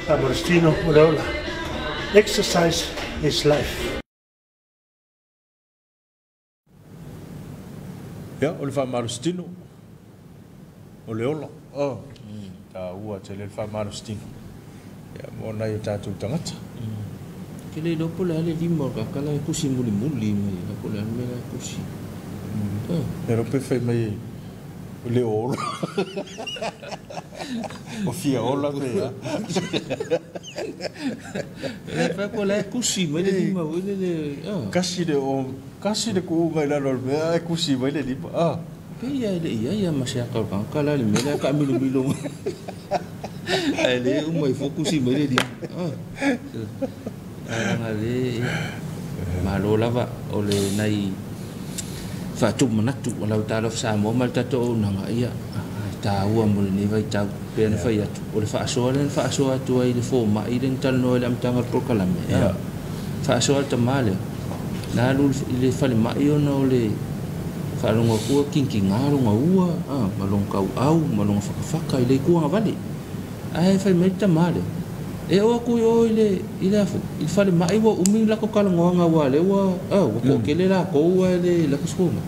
Agostino Ureola. Exercise is life. Ya, o le whamarustino. O le ola. Oh. Ta ua te le whamarustino. Ya, mo nai o tātou tangata. Ke le lopo le ale lima o kakala e kusi muli muli mai. Lako le ame la kusi. E rope whai mai o le ola. O fia ola mea. Le whako le kusi mai le lima o le... Kasi de ko ngai la lor mea e kusi mai le lima. Ia le ia masih akal kala le mele ka milo milo. Ale umai fokusi mai le. Ale malo lava ole nai fa tu manatu wala talo sa mo mal tato nanga ia ta ua mo ni vai ta pe na fa ia ole fa so tu ai le fo ma i den tal no le am tanga por kala me. Fa so ta male. Na lu le fa le ma io no le whalonga kua kinki ngārunga ua, malonga kau au, malonga whakawhaka i le kua ngawale. Ai whai merita male. E oa kui o i le afu, i whale mai wa umi lako kalangoanga wa le ua, wako kele la koua i le lako skuonga.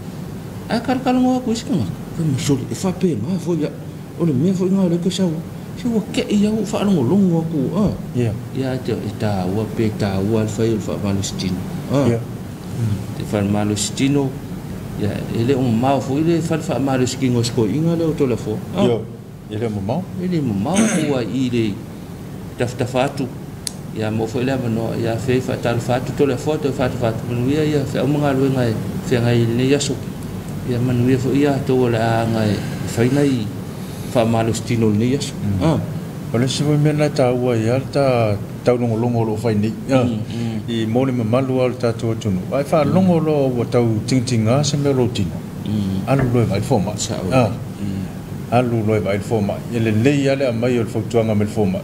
Ai kalangoa kui sika ngaka, whai misoli, e whape maa fo ia, o le mea fo inga le ke sau, si ua ke i au whalongo longo aku, ia te tā ua pe tā ua al whai il whamalustino. Te whamalustino, ya ele mau foi ele fa maro skingo sko inga le to le fo yo ele mau wa ile tafatu ya mo foi le no ya fe fa tal fatu to le fo to fatu no ya fe o mga lu ngai fe ngai ne ya so ya man wi fo ya to la ngai fa nai fa maro stino ne ya so ole se foi mena ta wa ya ta tau longo lo fa ni I moni malu al tatu tunu. Ai fa longo lo wa tau tinga se me routine. Alu lo mai forma. Alu lo mai forma. Ele le ya le mai o fotuanga me forma.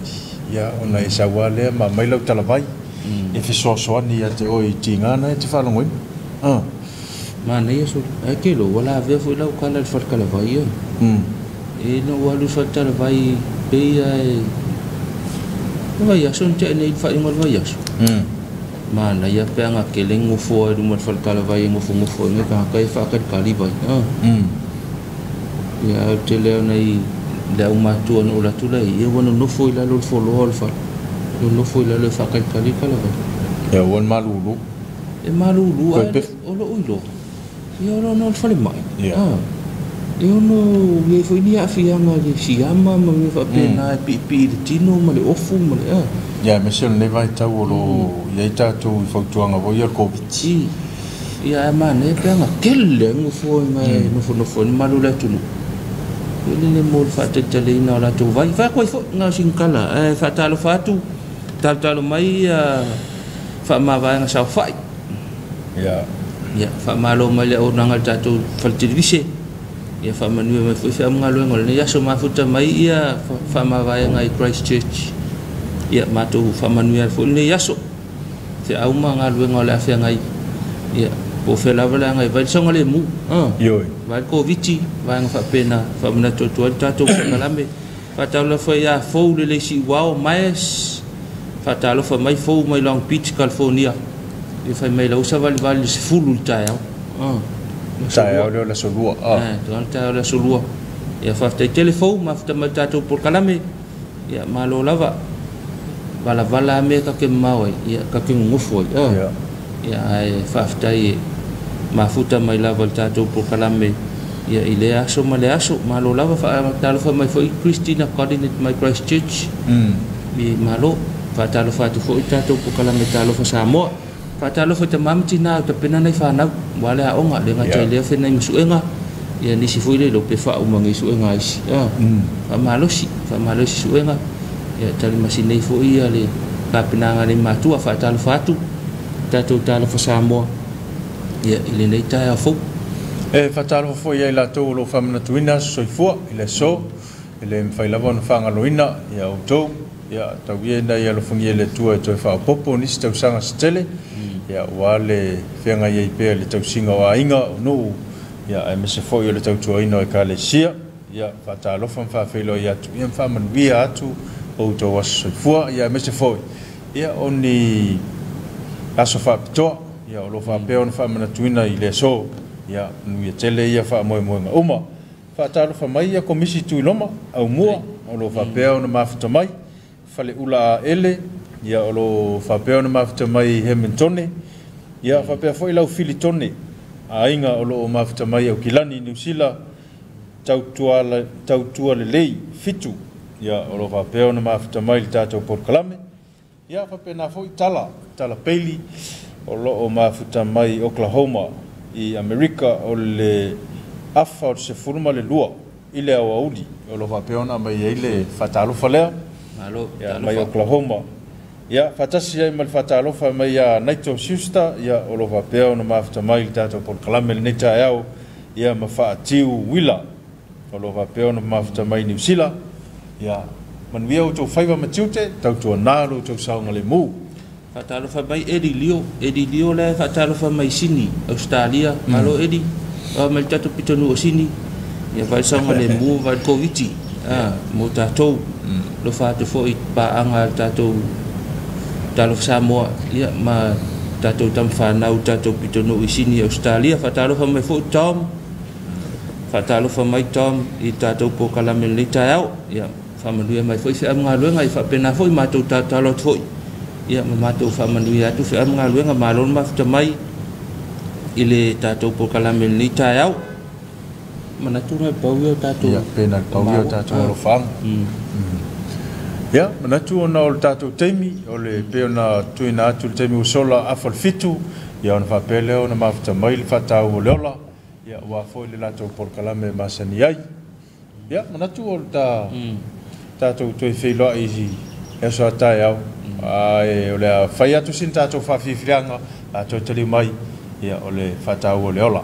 Ya ona e sa wale ma mai lo tala vai. E fi so ni ya te o tinga na te fa longo. Ma ne yeso. Ai ke lo wala ve fo la kala fa kala vai. E no walu fa tala vai pe ai. Vai ya son te ne fa ingol vai ya. Mana ia peanga ke lengo fo e rumor fal kala vai ngo fo nge ka kai fa ka kali vai ya te leo nei da uma tu no la tu lai e wono no fo ila lo fo lo fa no fo ila lo fa ka kali kala vai ya won malulu e malulu o lo uilo ia lo no fa le mai Eu no ye foi ni afianga le siama ma me fa pena pi de tino ma le ofu ma le ya monsieur ne vai tau lo ye tatu i fautuanga vo ia covid ia ma ne penga kelle ngo foi mai no foi ma lo le tunu ele ne mo fa te tele ina la tu vai fa koi fo nga singkala fa talo fa tu talo mai fa ma va nga sa fai ya fa ma lo mai le o nga tatu fa televisi ia fa manu mai foi fa nga lo ngol ia so ma futa mai ia fa ma va nga Christchurch ia ma tu fa manu ia fo le ia so se au ma nga lo ngol afia ngai ia po fe la vala ngai vai songa le mu yo vai covid vai nga fa pena fa mana to tatu kalame fa talo fa ia fo le si wow mais fa talo fa mai fo mai Long Beach California ia fa mai la usa vale se fulu taia Saya oleh la solua. Tuan ta oleh solua. Ya fa te telefon ma fa ma tatu por kalame. Ya malo lava. Bala me ka ke mawe. Ya ka ke ngufo. Ya ai fa tai ma futa mai lava tatu por kalame. Ya ile aso ma le aso malo lava fa talo fa mai foi Christina coordinate my Christchurch. Mi malo fa talo fa tu foi tatu por kalame talo fa Samoa. Fatalo fa tamam tina ta pena nei fa na wala onga le nga tele fe nei musuenga ya ni si fuile lo pe fa umangi suenga isi fa malosi suenga ya tali masine fo ia le ka pena nga le matua fa talo fatu tatu talo fa Samoa ya ile nei ta fo fatalo fo ia la to lo fa mna tuina so fo ile so ile mfa ila von fa nga loina ya auto ya tawienda ya lo fungie le tua to fa popo ni sta usanga stele ya wale fenga ye pe le tausinga wa inga no ya mse fo yo le tautua ino e kale sia ya fatalo fa felo ya tu ya fa man via atu o to was fo ya mse fo ya oni aso fa to ya lo fa pe on fa man tuina ile so ya nu ye tele ya fa mo nga uma fatalo fa mai ya komisi tu loma au mua o lo fa pe on ma fa mai fale ula ele ya lo fa pe ona mafta mai Hamilton ya fa pe foi lau Filitone ainga o lo mafta mai o kilani New Zealand tautua le lei fitu ya o lo fa pe ona mafta mai tato por kalame ya fa pe na foi tala peli o lo mafta mai Oklahoma i America o le afa o se furma le lua ile o audi o lo fa pe ona mai ile fatalo falea malo ya mai Oklahoma ya fatasi ya mal fatalo fa mai ya naito siusta ya olova peo no mafta mai tato por kalamel neta yao ya mafatiu wila olova peo no mafta mai New Zealand ya man via to faiva matiute tau to nalo to saunga le mu fatalo fa mai edi lio le fatalo fa mai Sydney Australia malo edi mal tato pitonu o Sydney ya vai saunga le mu vai covid mo tato lo fa to fo pa anga tato talo Samoa ia ma tato tam whanau tato pitono i Sydney Australia fatalo fa mai fo tom fatalo fa mai tom i tato po kalame le tau ia fa manu mai fo se am ngalu ngai fa pena fo ma to talo fo ia ma to fa manu ia to fe am ngalu nga malon ma fa mai ile tato po kalame le tau mana tu na pau tato ia pena pau tato lo fam ya manatu ona o tatou taimi o le peona tuina atu le taimi usola afal fitu ya ona faapele ona mafuta mai le fatau o le ola ya ua foi le latou polokalame masani ai ya manatu o le tatou toe feiloaʻi e so atae au ae o le fai atu sini tatou faafifiliaga a toe taliu mai ia o le fatau o le ola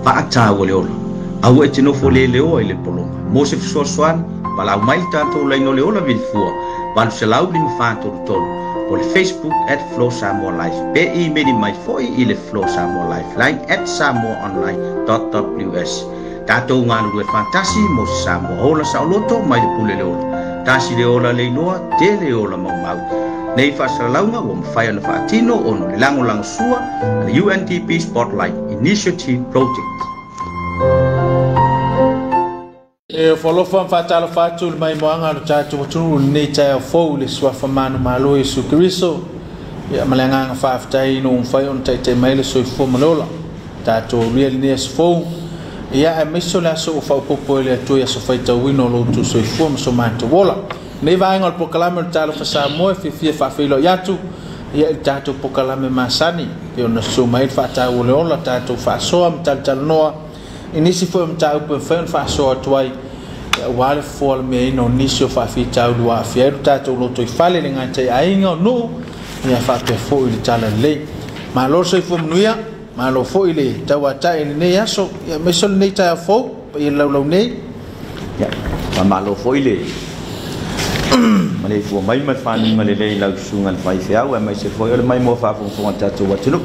Paata o le ola. Au e tino fo le leo ile polonga. Mosef Soaswan, pala mai tato la ino le ola vilfua. Walu se lau lima whātoro tolu. Po le Facebook at Flow Samoa Life. Pe I meni mai foi I le Flow Samoa Life. Line at samoaonline.ws. Tato ngānu rue fantasi mo se Samoa ola sa oloto mai le pule le ola. Tasi le ola le inoa, te le ola mau mau. Nei whasaralaunga wa mwhai ana whaatino ono le lango sua the UNDP Spotlight Initiative Project. E folofa mfatalo fatu mai moanga lo tatu tunu nei tai fo le swa famano malo Yesu Kristo ya malanga faftai no mfai on tai mai le so fo malola tatu real nes fo ya misola so fa popo le to ya so faita wino lo tu so fo so manto wola nei vai ngol pokalame talo fa sa mo fi fa filo yatu ya tatu pokalame masani pe on so mai fa ta wola tatu fa so am tal noa inisi fo mta upo fa so tuai wale fol me no nisio fa fi tau dua fi tatu lo to fale le ngante ainga no ya fa pe fo il tala le ma lo so fo mnuia ma lo fo ile tawata ne yaso ya mesol ne ta fo i lo ne ya ma lo fo ile male fo mai ma fa ni male le la sunga fa i fa wa mai se fo ile mai mo fa fo tatu wa tulu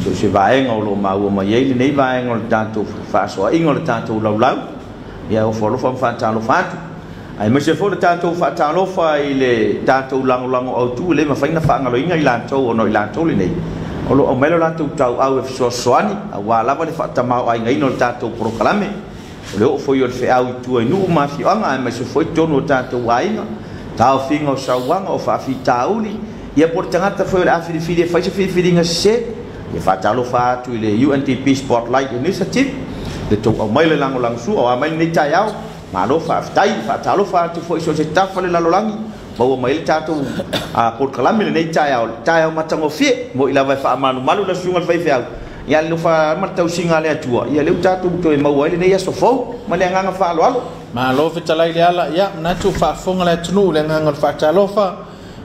so se va en o lo ma o ma ye ne va en o tatu fa so ingol tatu lo ya o folo fa talo fatu ai me se fo tatu fa talo fa ile tatu lango o tu le ma fa ina fa ngalo inga ilanto o no ilanto le nei o lo melo la tu tau au so soani wa la va le fa tama ai ngai no tatu proclame le o fo yo fe au tu nu ma fi anga me se fo tono tatu wa inga tau fingo sa wanga o fa fi tauli ya por tangata fo la fi fa fi nga se ya fa talo fa tu ile UNDP Spotlight Initiative de to o mai le lango su o mai ni tayao ma lo fa tai fa talo fa tu fo so se tafa le lalolangi bo mai le tatu a por kalame le ni tayao matango fie mo ila vai fa manu malu la sunga vai fa ya le fa matau singa le atua ya le tatu to e mau le ya so fo ma le nganga fa lo ma lo fi talai le ala ya na tu fa fonga le tunu le nganga fa talo fa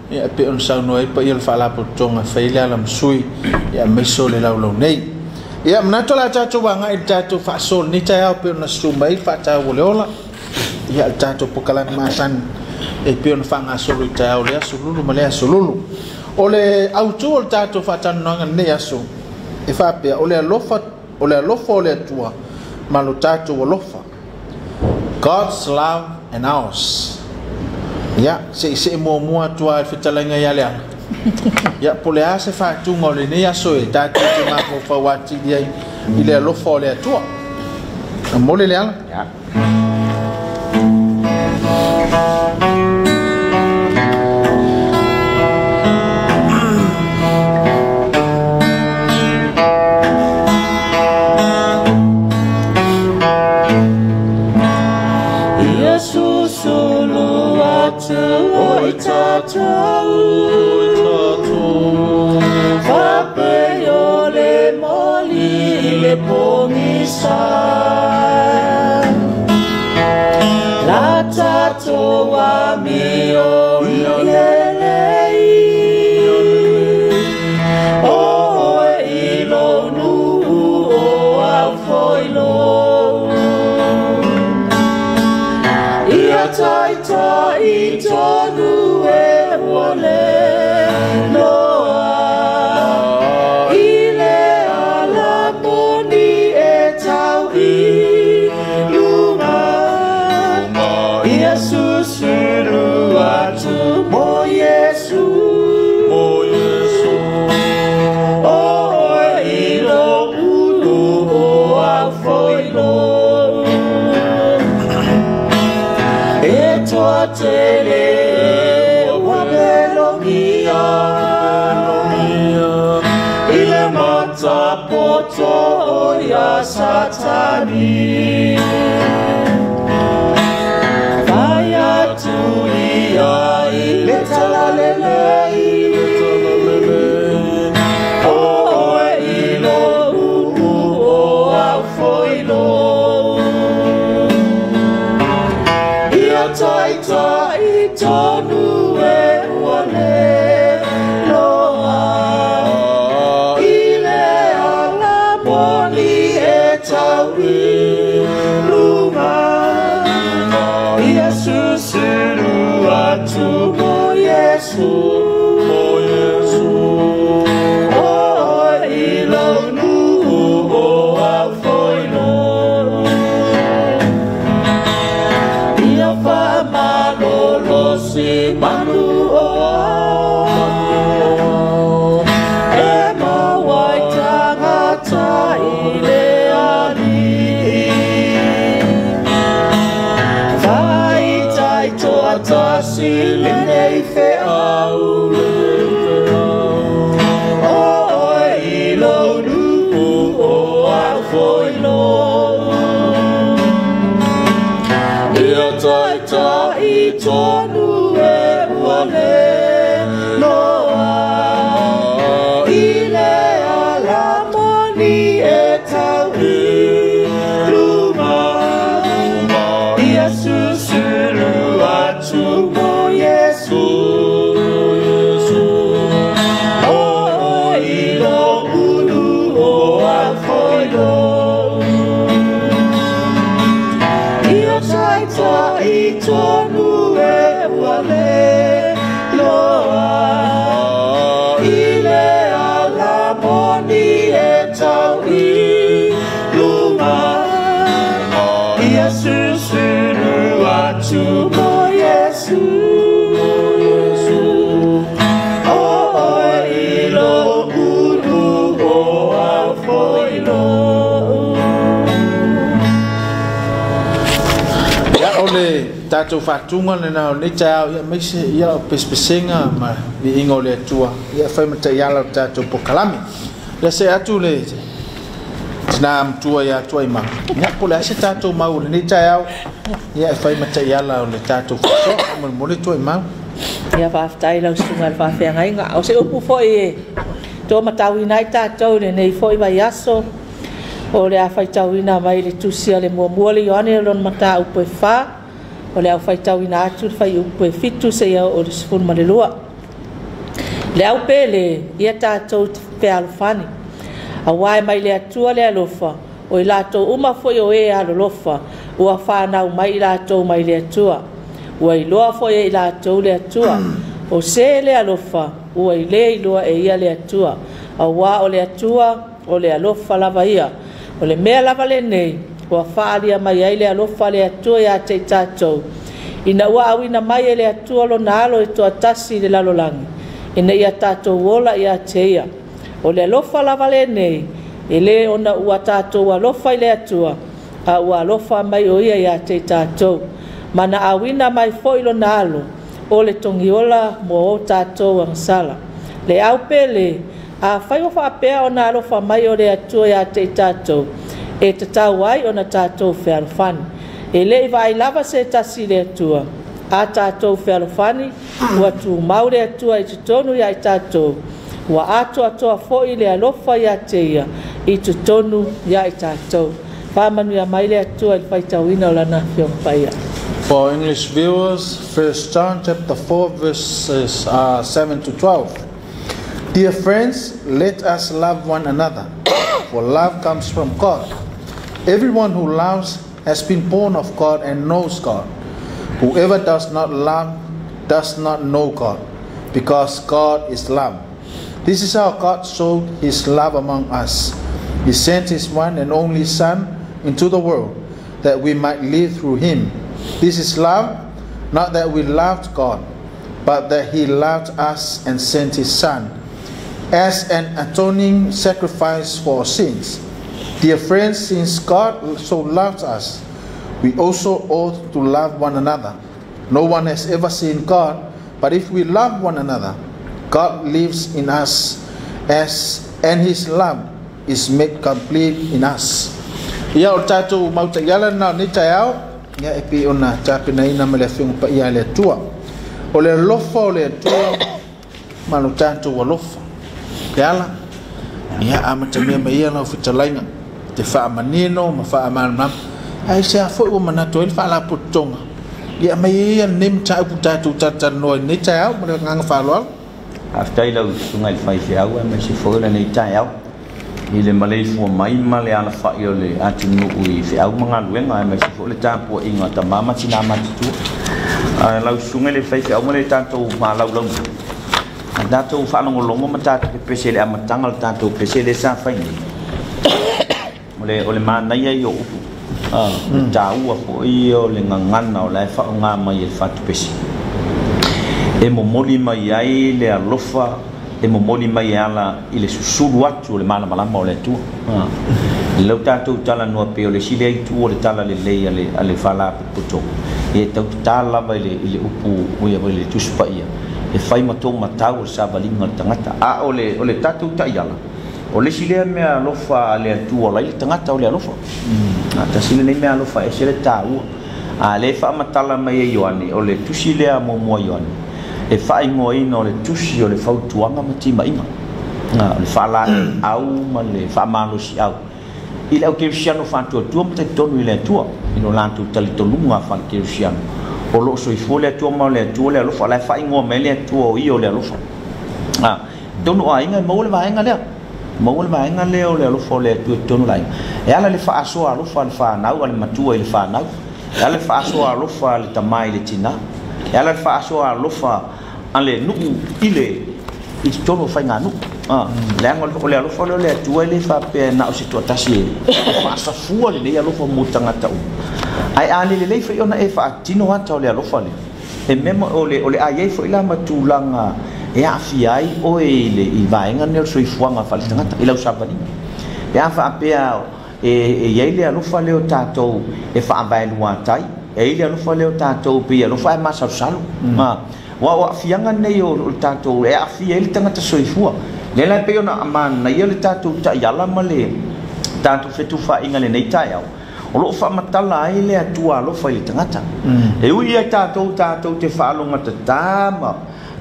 ya pe on sa no e pa il fa la por tonga fa ile ala msui ya meso le lo nei ya mnato la tatu wanga il tatu fa sol ni tayao pe na sumba il fa ta woleola ya tatu pokalan masan e pe on fanga solo tayao le sululu male sululu ole auto il tatu fa tan nanga ne yaso e fa pe ole lofa ole tua malu tatu lofa God's love and ours ya se mo tua fitalanga ya le ya pole ase fa tu ngole ne ya so e tatu te ma ko fa wati dia ile lo fole tua mole le ala ya Jesus solo atu o tatu Pongisa la tato wa mio ilelei o ilo nu o afoilo ia taita itonu e wole tele wabelomia ile mata poto ya satani faya tulia ile talalele o ilo o afoilo taita itonu e wale loa ile ala moni e ilunga ia susiru atu mo Yesu o ilonu o afoino ia fa malolo si manu o Silinei fe au o ilonu o afoino ia taita I tonu e wale loa ile ala moni e tau I luma ia susuru atu tonu e wale loa ile ala moni e tau I luma ia susuru atu mo Yesu o ilo ulu o afoino ya ole tato fatunga le na le tau ya mese ya pespesenga ma ni ingo le tua ya fa mata ya la tato pokalami le se atu le na tua ya tua ima ya pula se tato mau le tau ya fa mata ya la le tato so mo le tua ima ya va tai la sunga va fe ngai nga o se upu foi to matau ina tato le nei foi va yaso o le afai tauina mai le tusia le mua le yoane lon mata upe fa o le afai tauina atu fai upe fitu se ia o le sifun ma le lua le au pele ia tatou pe alfani a wai mai le atua le alofa o i lato uma foi o e alolofa ua whanau mai i lato mai le atua ua i loa foi i lato le atua o se le alofa ua i le iloa e ia le atua a wa o le atua o le alofa lava ia o le mea lava le nei ua whaalia mai ai le alofa le atua ia te tatou ina ua awina mai e le atua lo nalo e toa tasi le lalolangi ina ia tatou wola ia te ia o le alofa lava le nei e le ona ua tatou alofa i le atua a ua alofa mai o ia ia te tatou mana awina mai foi lo nalo o le tongiola mo o tatou angsala le au pele a fai o whaapea o na alofa mai o le atua ia te tatou e te tau ai o na tatou whealofani e le iwa ai lava se tasi le atua a tatou whealofani ua tu mau le atua i tutonu ia i tatou ua ato atoa foi le alofa ia te ia i tutonu ia i tatou whamanu ia mai le atua i whaitauina o lana whiongpaia. For English viewers, 1 John chapter 4 verses 7 to 12. Dear friends, let us love one another, for love comes from God. Everyone who loves has been born of God and knows God. Whoever does not love does not know God, because God is love. This is how God showed his love among us. He sent his one and only Son into the world, that we might live through him. This is love, not that we loved God, but that he loved us and sent his Son as an atoning sacrifice for our sins. Dear friends, since God so loved us, we also ought to love one another. No one has ever seen God, but if we love one another, God lives in us, and his love is made complete in us. Ia o tatou mautaiala na ni taiao, ia epi ona tapina ina mele fingu pa ia le tua. O le lofa o le tua, manu tatou wa lofa. Keala, ia amatamia me ia na ufitalainga, te wha amanino, ma wha amanam. Ai sea foi o manato, il wha la putonga. Ia me ia nim tau tatou tatanoi ni taiao, mele nganga wha loal. After ilo sungai fai fiau, me si foi la ni taiao. ile malei fu mai male ala fa yo le atu no ui fe au manga luenga mai fo le tampo inga ta mama tina matu lau sunga le fai fe au male tanto ma lau lau dato fa no longo mata pe pesele amatanga tanto pesele sa fa ni ole mana ia yo taua fo io le ngangana o le fa nga mai fa tu pesi e mo moli mai ai le alofa e mo moli mai ala ile susulu atu le mana malama o le tu le tato tala no pe o le sile tu o le tala le le ale fala puto e tau tala vai le upu o ia le tu spa ia e fai mato matau sa balinga tangata a ole tato ta iala o le sile me alofa le tu o le tangata o le alofa ta sile me alofa e sele tau a le fa matala mai yoani o le tu sile mo mo yoani e fai ngoina le tusi o le fautuanga matima inga le fala au ma le fa malo si au ile o ke siano fanto tu mte tonu ile tu ino lantu tali tolunga fa ke siano o lo so i fole tu ma le tu le lo fa la fai ngo me le tu o io le lo fa tonu a inga mo le va inga le mo le va inga le o le lo fo le tu tonu lai e ala le fa aso a lo fa na o le matua ile fa na ala fa aso a lo fa le tamai le tina e ala fa aso a lo fa ale nu ile i tono fa nganu le angol ole alo fa le tu ele fa pe na o situ tasi fa sa fu le ya lo fa mutanga ta ai ali le fa ona e fa tino wa ta le alo fa le e memo ole ai fa ila matulanga e afi ai o ele i va nga ne so i fuanga fa le tanga ila sa ba ni ya fa pe e ye le alo fa le o tato e fa vai lua tai e le alo fa le o tato pe alo fa ma sa salu wa fianga nei o tato e afi ele tanga ta so i fua le la pe ona amana ia le tato ta yala male tato fetu fa inga le nei tai au o lo fa matala ai le atua lo fa ile tangata e ui ia tato te fa longa ta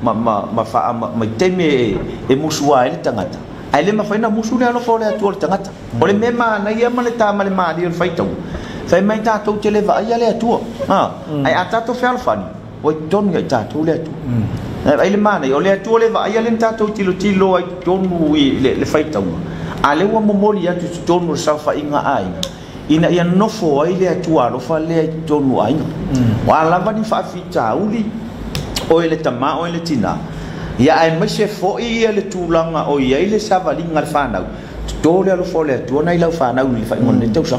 ma fa ma teme e musua ile tangata ai le ma fa ina musu le lo fa le atua le tangata o le mema na ia male ta male ma di fa itau fa mai tato te le va ia le atua ai atato fa alfani o ton ga tato le atua ai le mana o le tu le va ia le tato tilo ai tonu le faita ale wa momoli atu tonu sa fa inga ai ina ia no fo ai le tu alo fa le tonu ai wa la va ni fa fita uli o le tama o le tina ia ai ma se fo ia le tulanga o ia le sa va linga fa na to le alo fo le tu na ila fa na uli fa mon le tau sa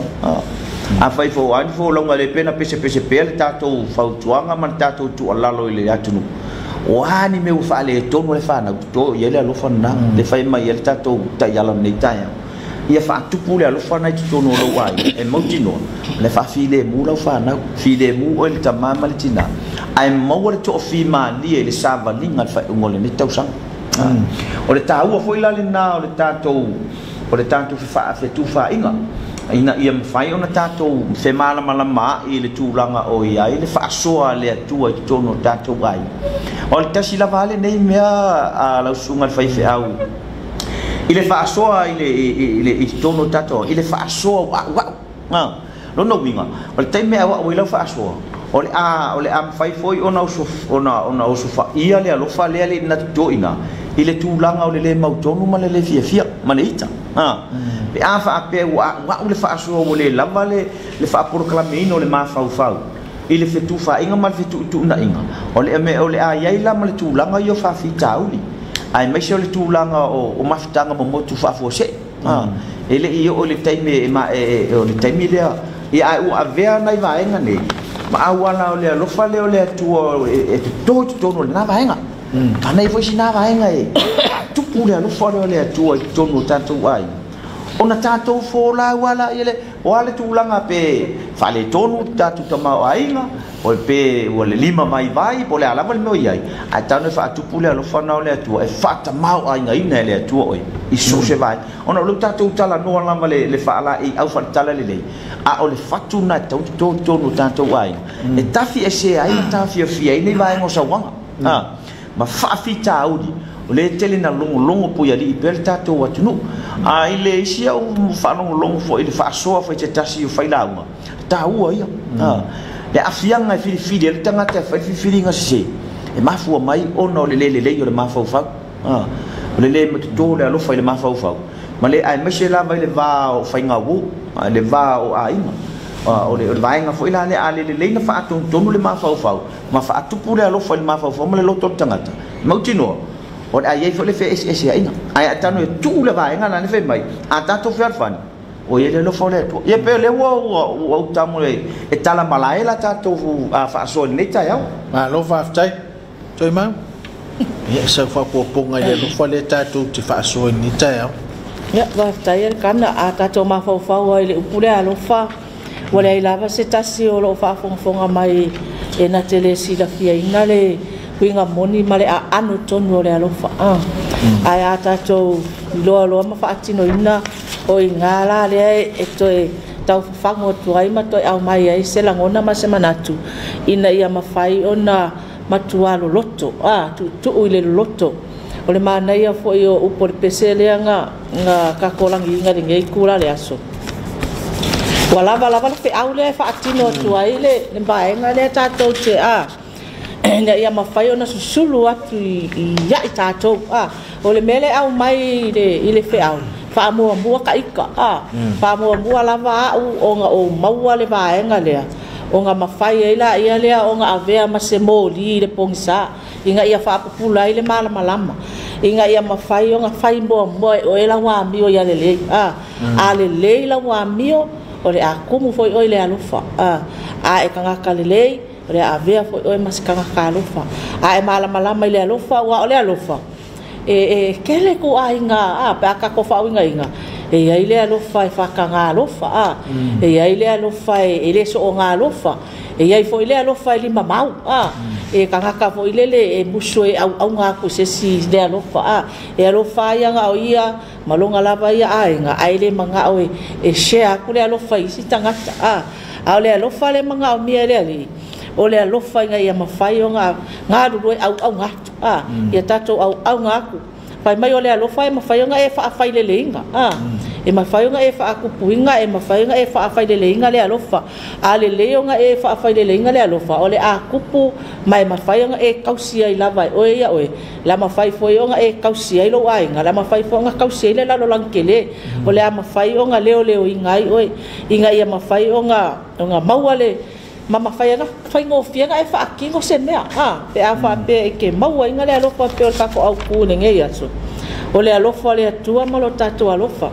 a fai fo ai fo longa le pena pese pe le tato fa tuanga man tato tu ala lo le atunu wani me ufa le tonu le fa na to yele lo fa na le fa mai yele tato ta yala nei ta ya ia fa tu pule lo fa na tonu lo wai e motino le fa file mu lo fa na file mu o le tamama le tina ai mo le to fi ma li le sa va linga fa ngole ni tau sang o le tau fo ila le na o le tato fa tu fa inga ina ia fai ona tato se mala ma i le tulanga o ia i le fa soa le tua i tono tato ai o le tasi la vale nei mea a la sunga fai fe au i le fa soa i le i tono tato i le fa soa wa lo no winga o le tai mea o le fa soa o le am fai foi ona o fa ia le lo fa le na to ina i le tulanga o le mautonu ma le fia ma le ita pe a fa pe wa le fa so o le lava le fa proclamino le ma fa i le fetu fa inga mal fetu tu na inga o le a ia la ma le tulanga yo fa fita uli ai me se le tulanga o mafitanga mo tu fa fo se ele i o le taime ma o le taime le ia u avea nai va inga ne ma wala o le lo fa le o le tu e to no na va inga kana i fo sina va inga e tu pule lo fa le tu to no tanto ai ona tato fo la wala ele wala tu langa pe fale tonu tatu tama ainga o pe o le lima mai vai po le ala mal mo ia a tano fa tu pule lo fa na le tu e fata mau ainga ina le tu o i so se vai ona lo tatu tala no la male le fa ala i au fa tala le a o le fatu na to no tanto ai e tafi e se ai tafi fi ai nei vai ngo sa wanga ma fa fita audi o le tele na longo po ya li per tato wa tunu a ile sia o fa longo fo ile fa so fa te tasi o fa ila uma ta u ia le afianga fi le tanga te fa fi nga se e ma fu mai ono le o le ma fa fa o le me to le lo fa le ma fa male ai mese la vai le va o fainga wu le va o ainga o le vainga foi la le ale le leina fa atu tonu le mafau ma fa atu pule alo fa le mafau ma le loto tangata mautino o ai foi le fe ese ainga ai atano e tu le vainga la ne fe mai atato ferfan o ye le fo le to ye pe le wo tamu e tala malai la tato fa so le ta ya ma lo fa tai toi ma ye sa fa po ponga le lo fo le tato ti fa so ni ta ya ya va tai kana atato mafau le upule alo fa wala ilava se tasi o lo fa fonga mai e na tele si la fia inale winga moni male a anu tonu le alo fa ai ata to lo ma fa atino ina o ingala le e to e tau fa ngo to ai ma to au mai ai se la ngona ma se manatu ina ia ma fai ona matua lo loto tu ile loto o le mana ia fo io upo le pesele nga ka kolangi nga ngei kula le aso wala fe aule fa atino tu aile le baenga le tato te na ia mafai ona susulu atu ia tato o le mele au mai ile fe au fa mo ka ika fa mo lava o nga o maua le baenga le o nga mafai ila ia le o nga avea masemo li le pongisa inga ia fa pula ile mala malama inga ia mafai o nga fai mo o ela wa mio ia le le la wa mio o le akumu foi oi le alufa e kanga kalelei o le avea foi oi mas kanga kalufa e malama le alufa wa o le alufa kele ku ainga pa ka ko fa inga e ai le alufa e fa kanga alufa e ai le alufa e le so nga alufa e ai foi le alufa li mamau e kanga ka foi le e muso e au nga ku se si le alufa e alufa ia nga o ia malonga lava ia ainga ai le manga o e share ku le alofa isi tangata a le alofa le manga o mia le ali o le alofa nga ia mafai o nga ru au nga ia tato au nga ku pai mai o le alofa e mafai o nga e fa fai le lenga e mafai o nga e fa aku puinga e mafai o nga e fa fai le lenga le alofa a le le o nga e fa fai le lenga le alofa o le akupu mai mafai o nga e kausia i lava o ia o la mafai foi o nga e kausia i lo ai nga la mafai fo nga kausia le la lo langkele o le mafai o nga leo ingai o inga ia mafai o nga mauale mama fai nga fai ngo fia nga e fa akingo se mea pe a fa pe ke mau inga le alofa pe o ka ko au ku ne ngai aso o le alofa le tua malo tato alofa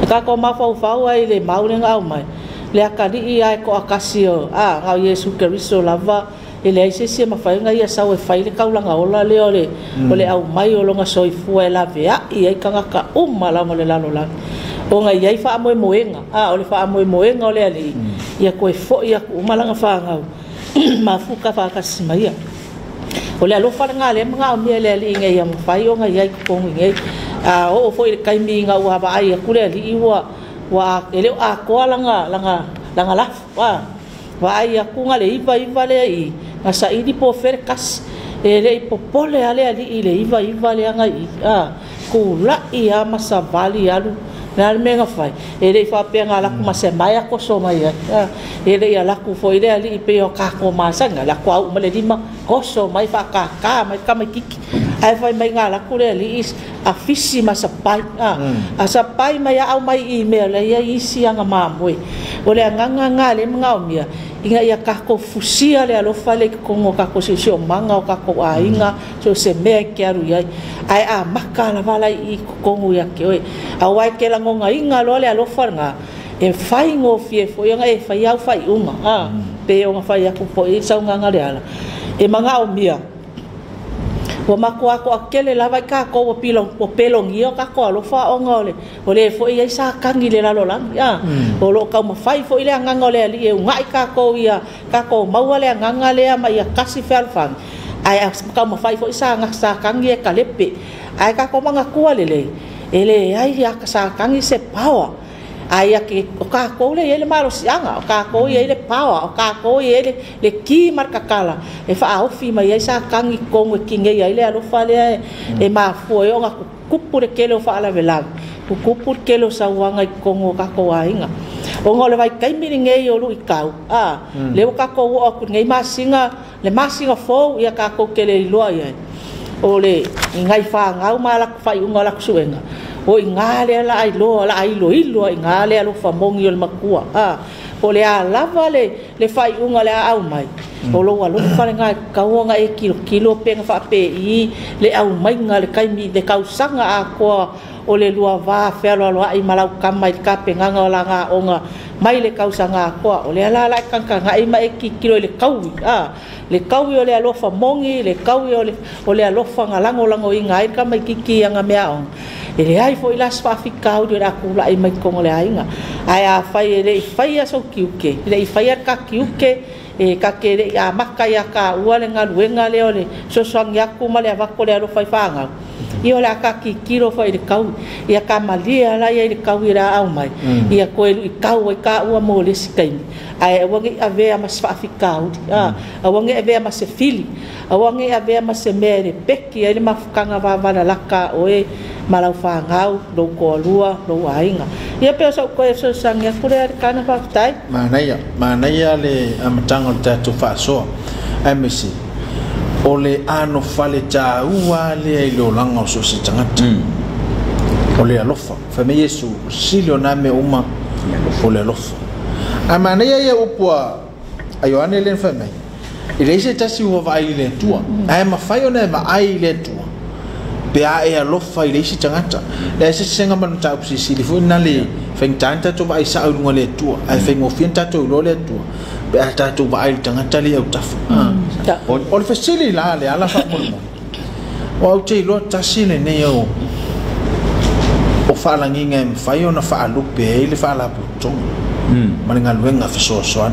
ka ko mafau ai le mau le ngau mai le akali ai ko akasio ngau Yesu Kristo lava ele ai se mafai nga ia sau e fai le kaulanga ola le ole o le au mai o longa soifu e lavea i ai kanga ka umala mo le lalo la o nga ia fa mo moenga o le fa mo moenga o le ali ia ko e fo ia umala nga fa ngau mafuka fa kasimaya o le alo fa nga le nga o mi le ali nga ia mafai o nga ia ko ngai o foi le kaimi nga wa ba ai ku le ali wa ele a ko langa la wa ai ku nga le iva le i nga sa idi po fer kas ele po pole ale ali ile iva le nga ku la i ama sa vali alu na menga fai ele fa pe nga la ku mase mai ko so mai ele ya la ku foi le ali pe o ka ko masanga la ku au male dima ko so mai fa ka mai ka mai kiki ai fai mai nga la ku le ali is afisi masapai asapai mai au mai email ya isi anga mamoi ole nga le mga umia inga ia ka ko fusia le alo fale ko ngo ka ko se manga o ka ko ainga so se me ke aru ia ai maka la vala i ko ngo ia ke oi awai ke la ngo inga lo le alo fanga e fai ngo fie fo ia e fai au fai uma pe o nga fai aku po i sa nga le ala e mga umia wa makua ko akele lava ka ko o pelong io ka ko lo fa ongole o le fo ia sa kangi le lalo lang o lo ka ma fai fo ile ngangole ali e ngai ka ko ia ka ko mauale ngangale ma ia kasi felfang ai ka ma fai fo sa nga sa kangi e kalepe ai ka ko manga ku le ele ai ia ka sa kangi se power ai ke o ka ko le ele malo sianga o ka ko ele power o ka ko ele le ki marka kala e fa au fi mai sa kangi ko nge kinge ele alo fa le e ma fo yo nga kupu le kelo fa ala vela kupu kelo sa wanga ko ngo ka ko ainga o ngole vai kai mi nge yo lu ikau le o ka ko o ku nge masinga le masinga fo ia ka ko kele lo ia o le ngai fa ngau mala fa unga la suenga o ingale la ai lo ingale lo famongi o le makua o le lava le fai unga le au mai o lo wa lo fa nga kaunga e kilo penga fa pe I le au mai nga le kai mi de kausanga a ko o le lua va felo lo ai malau kamai ka penga nga la nga onga mai le kausanga ko o le la kanka nga ai mai kilo le kaui le kaui o le alofa mongi le kaui o le alofa nga lango inga ai ka mai kiki anga mea on ele ai foi las fa ficau de akula ai mai kongo le ainga ai a fai le fai so kiuke le fai ka kiuke e ka ke le a maka ya ka ua le ngaluenga le ole so songa ku ma le va ko le alo fai fanga io la ka ki kilo fai le kau ia ka malia la ia le kau ira au mai ia ko i kau e ka ua mo le sikai ai wangi ave a mas fa ficau a wangi ave a mas fili a wangi ave a mas mere peki ele mafukanga va la laka oe malau fangau do ko lua do ainga ia pe so ko so sanga kure kana fa tai mana ia le amatanga tatu fa so amesi ole ano fale ta ua le lo langa so se tangata ole alofa fa me yesu silio na me uma ole alofa amana ia upua ayo ane le fa me ile se tasi wa vai le tua ai ma fai ona ma ai le tua pe a e alofa ile si tangata le se senga man ta usi sili fu na le feng tanta to vai sa unga le tua ai feng o fienta to lo le tua pe a ta to vai tangata le utafa o le fasili la le ala fa mo o te lo tasi le ne o fa la nginga em fai ona fa lu pe ile fa la puto malinga luenga fa so so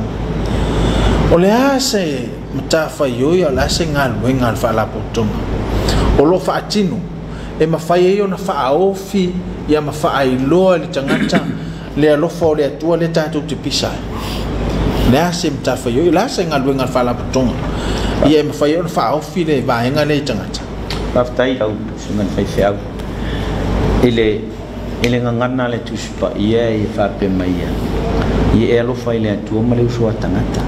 o le ase mata fa yo ya la se ngal luenga fa la puto o lo fa atinu e ma fai ona fa ofi ya ma fa ai lo le tangata le lo fo le tua le tatu te pisa le ase mata fa yo la se ngal luenga fa la puto ia ma fai ona fa ofi le va nga le tangata Paftai au sungan fai fiau ele ngangana le tuspa ia e fa pe mai ia elo fai le tu ma le usua tangata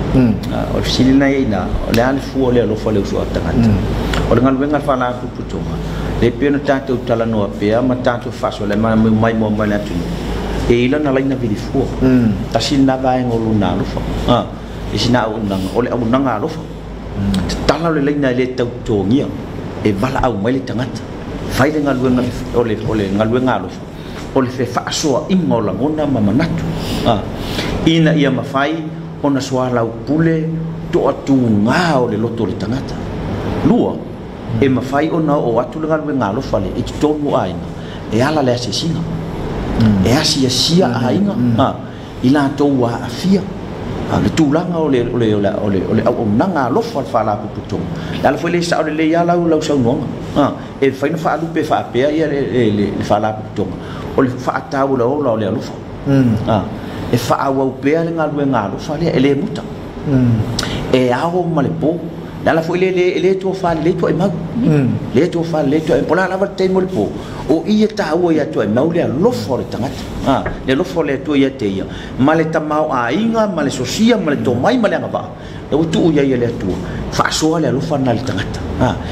o silina ina o le al fu o le elo fai le usua tangata o le ngal fa la pu putonga le pena tanto tala no pe ma tanto faso le mai mo mai la tu e ila na laina vidi fu ta silina va ngolu na lo fa e sina unang o le unanga lo fa tala le laina le tau tongia e vala au mai le tangata fai le ngaluenga ole ngaluenga lo ole fe fa so ingola ngona mamanatu ina ia mafai ona swala pule to atu nga ole loto le tangata lua e mafai ona o atu le ngaluenga lo fale e tonu aina e ala le asesina e asia ainga ila to wa afia le tulanga ole o nanga lo fa la puto la foi le sa le ya la sa no e fa no fa lu pe fa pe ya le fa la puto o le fa ta o le lo fa e fa au pe le ngalo fa le muta e ao male po la foi le to fa le to e ma le to fa le to e pola la va te mo le po o ia ta o ia to e mau le lo fo le tangata le lo fo le to ia te ia male ta mau a inga male sosia male to mai male nga ba o tu ia le to fa so le lo fa na le tangata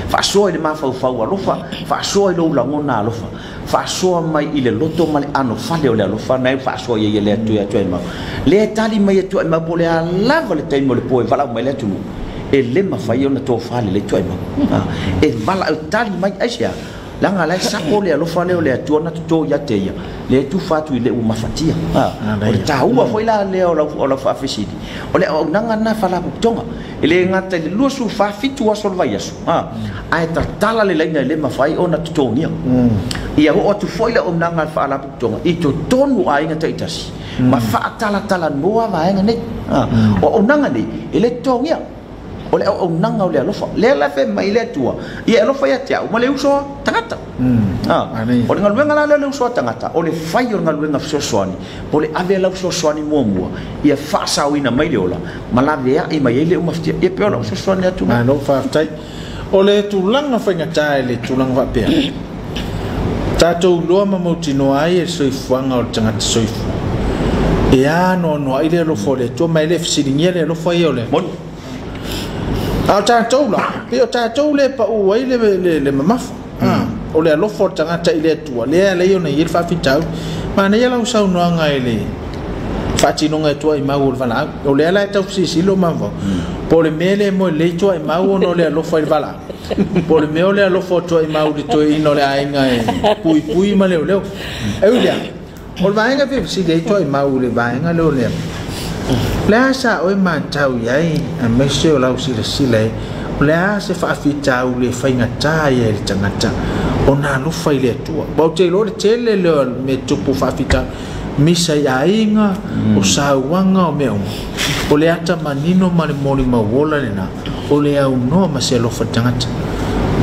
fa so le ma fa lo fa so lo la ngona lo fa so mai ile loto male ano fa le lo fa na fa so ia le to ia to e mau le tali mai to e mau po le la va le te mo le po e fa la mai le tu e le ma fa ia na to fa le to e mau e vala tali mai asia langa la sapo le lo fa le tu na to ya te ya le tu fa tu le u mafatia o ta ua foi la le o la fa fisidi o le o nanga na fa la tonga ele ngata le lu su fa fitu wa sol vai asu ai ta tala le le ma fai ona to ngia ia o tu foi le o nanga fa la tonga i to tonu ai ngata itasi ma fa tala noa va nga ne o nanga ni ele to ngia ole o nanga ole alofa le la fe mai le tua ia alofa ia tia o le uso tangata o le luenga la le uso tangata o le fai o luenga sosoani o le ave la sosoani mo ia fa sawina mai le ola malave ia mai le uma ia pe ola sosoani atu no fa tai o le tulanga fa ngata le tulanga va pe tato lo ma motino ai e soifuanga o tangata soifu ia no ai le lo fo le to mai le fsilingia le lo fa ia ole a ta toula pe o ta toule pa o ile le mamafa o le alofo tangata i le atua lea lei ona i le faafitau ma nei lau saunoaga e le faatinoga e tua i mau o le valaau o lea la e taufisisilo mavao po le mea le mo i lei tua i mau ona o le alofa i le valaau po le mea o le alofa tua i mau le toeina o le aiga e puipui ma leoleo eu lea o le vaega fefisi lei tua i mau le vaega leo lea lea sa oe matau iai a mese o lau silasila e lea se faafitau le faigatā ia i le tagata ona alofa i le atua pau te lo le tele leo me tupu faafitau misa i aiga o sauaga o mea uma o le ata manino ma le molimauola lenā o le aunoa ma se alofa tagata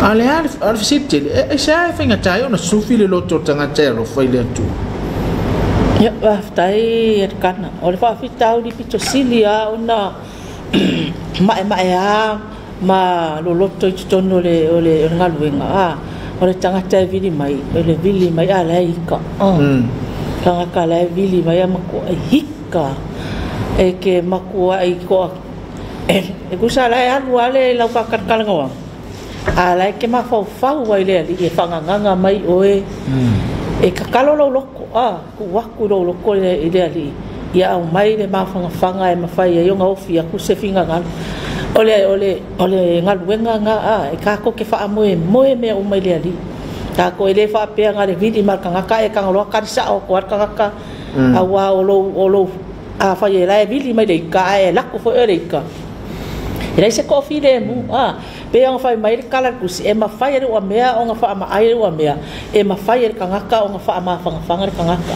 a le a le fesiti e sa e faigatā ia ona sufi le loto tagata e alofa i le atua ia aftai e kana o le faafitau li pitosili a ona mae a ma lo loto i tono o le galuega a o le tagata e vili mai o le vili mai a le ika kanga le vili mai makua hika e ke makua i ko e kusa la alu ale la ka kalanga ala ke ma fau ai le ali e fanganga mai oe e ka kalo lo loko ku waku lo loko le ali ia au mai le ma fanga e ma fai e nga ofia ku se finga ngal ole ngaluenga nga e ka ko ke fa moe me o mai le ali ta ko ele fa pe nga le vidi ma kanga ka e kanga lo ka sa o ko kanga ka awa o lo a fa ye la vidi mai de ka e la ko fo e ka ele se ko fi le mu pe nga fa mai kala ku si e ma fa ye o mea o nga fa ma ai o mea e ma fa ye kanga ka o nga fa ma fanga kanga ka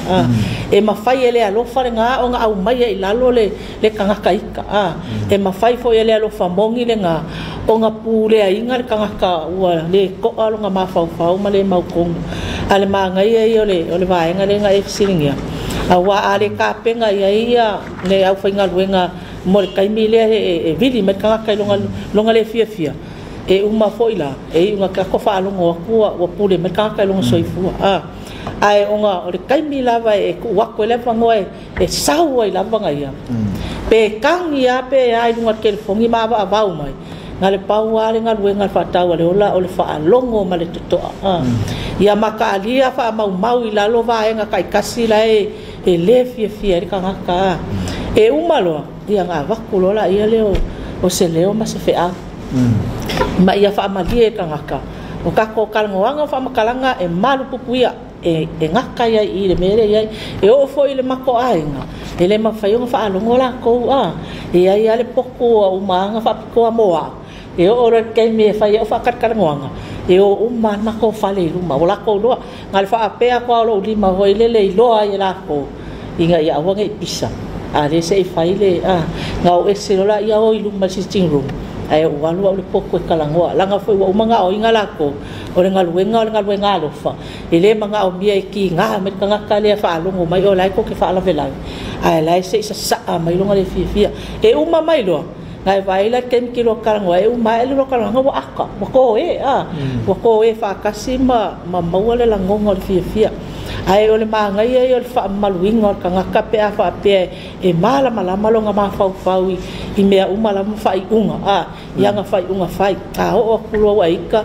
e ma fa ye le alo fa nga o nga au mai e la lo le kanga ka ika e ma fa fo ye le alo fa mongi le nga o nga pule a inga le kanga ka ua le ko alo nga ma fa ma le mau kong ale ma ngai e o le vai nga le nga e silingia a wa ale ka penga ia le au fa nga luenga mo le kai mile e vidi me kanga ka longa le fia e uma foila e unga ka ko fa longo wa pule me kanga ka longa soifua ai onga o le kai mila vai e ku wa ko le fangoe e sau ai lava nga ia pe kangi a pe ai unga ke fongi ma va va mai ngale pau ale ngaluenga fa tau le ola o le fa longo ma le toto ia maka alia fa mau i la lo va nga kai kasi la e le fia ri kanga ka e uma lo ia nga va kulola ia le o se leo ma se fea ma ia fa malie kanga ka o ka ko kalngoanga fa makalanga e malu pupuia e ngaka ia i le mere ia e o fo i le mako ainga ele ma fa yo fa longo la ko e ia le poko o manga fa ko moa e o ora ke me fa yo fa kalngoanga e o uma na ko fa le luma o la ko lo ngal fa pe ko lo lima ho ile le lo ai la ko inga ia wa ngai pisa ale se fa ile ngau e se la ia o luma si tingu ai o walu o le poko e kalangoa langa foi o manga o inga lako o le ngaluenga lo fa ele manga o mia ki nga me kanga kale fa longo mai o lai ko ke fa la vela ai lai se sa mai longa le fia e uma mai lo ngai vai la ken kilo kalangoa e uma ele lo kalangoa wa aka wa ko e fa kasima mau le langonga le fia ai o le manga ia o le fa maluinga o kanga ka pe fa pe e mala longa ma fa i mea uma la fa i unga ia nga fa i unga fa o kulo wa ika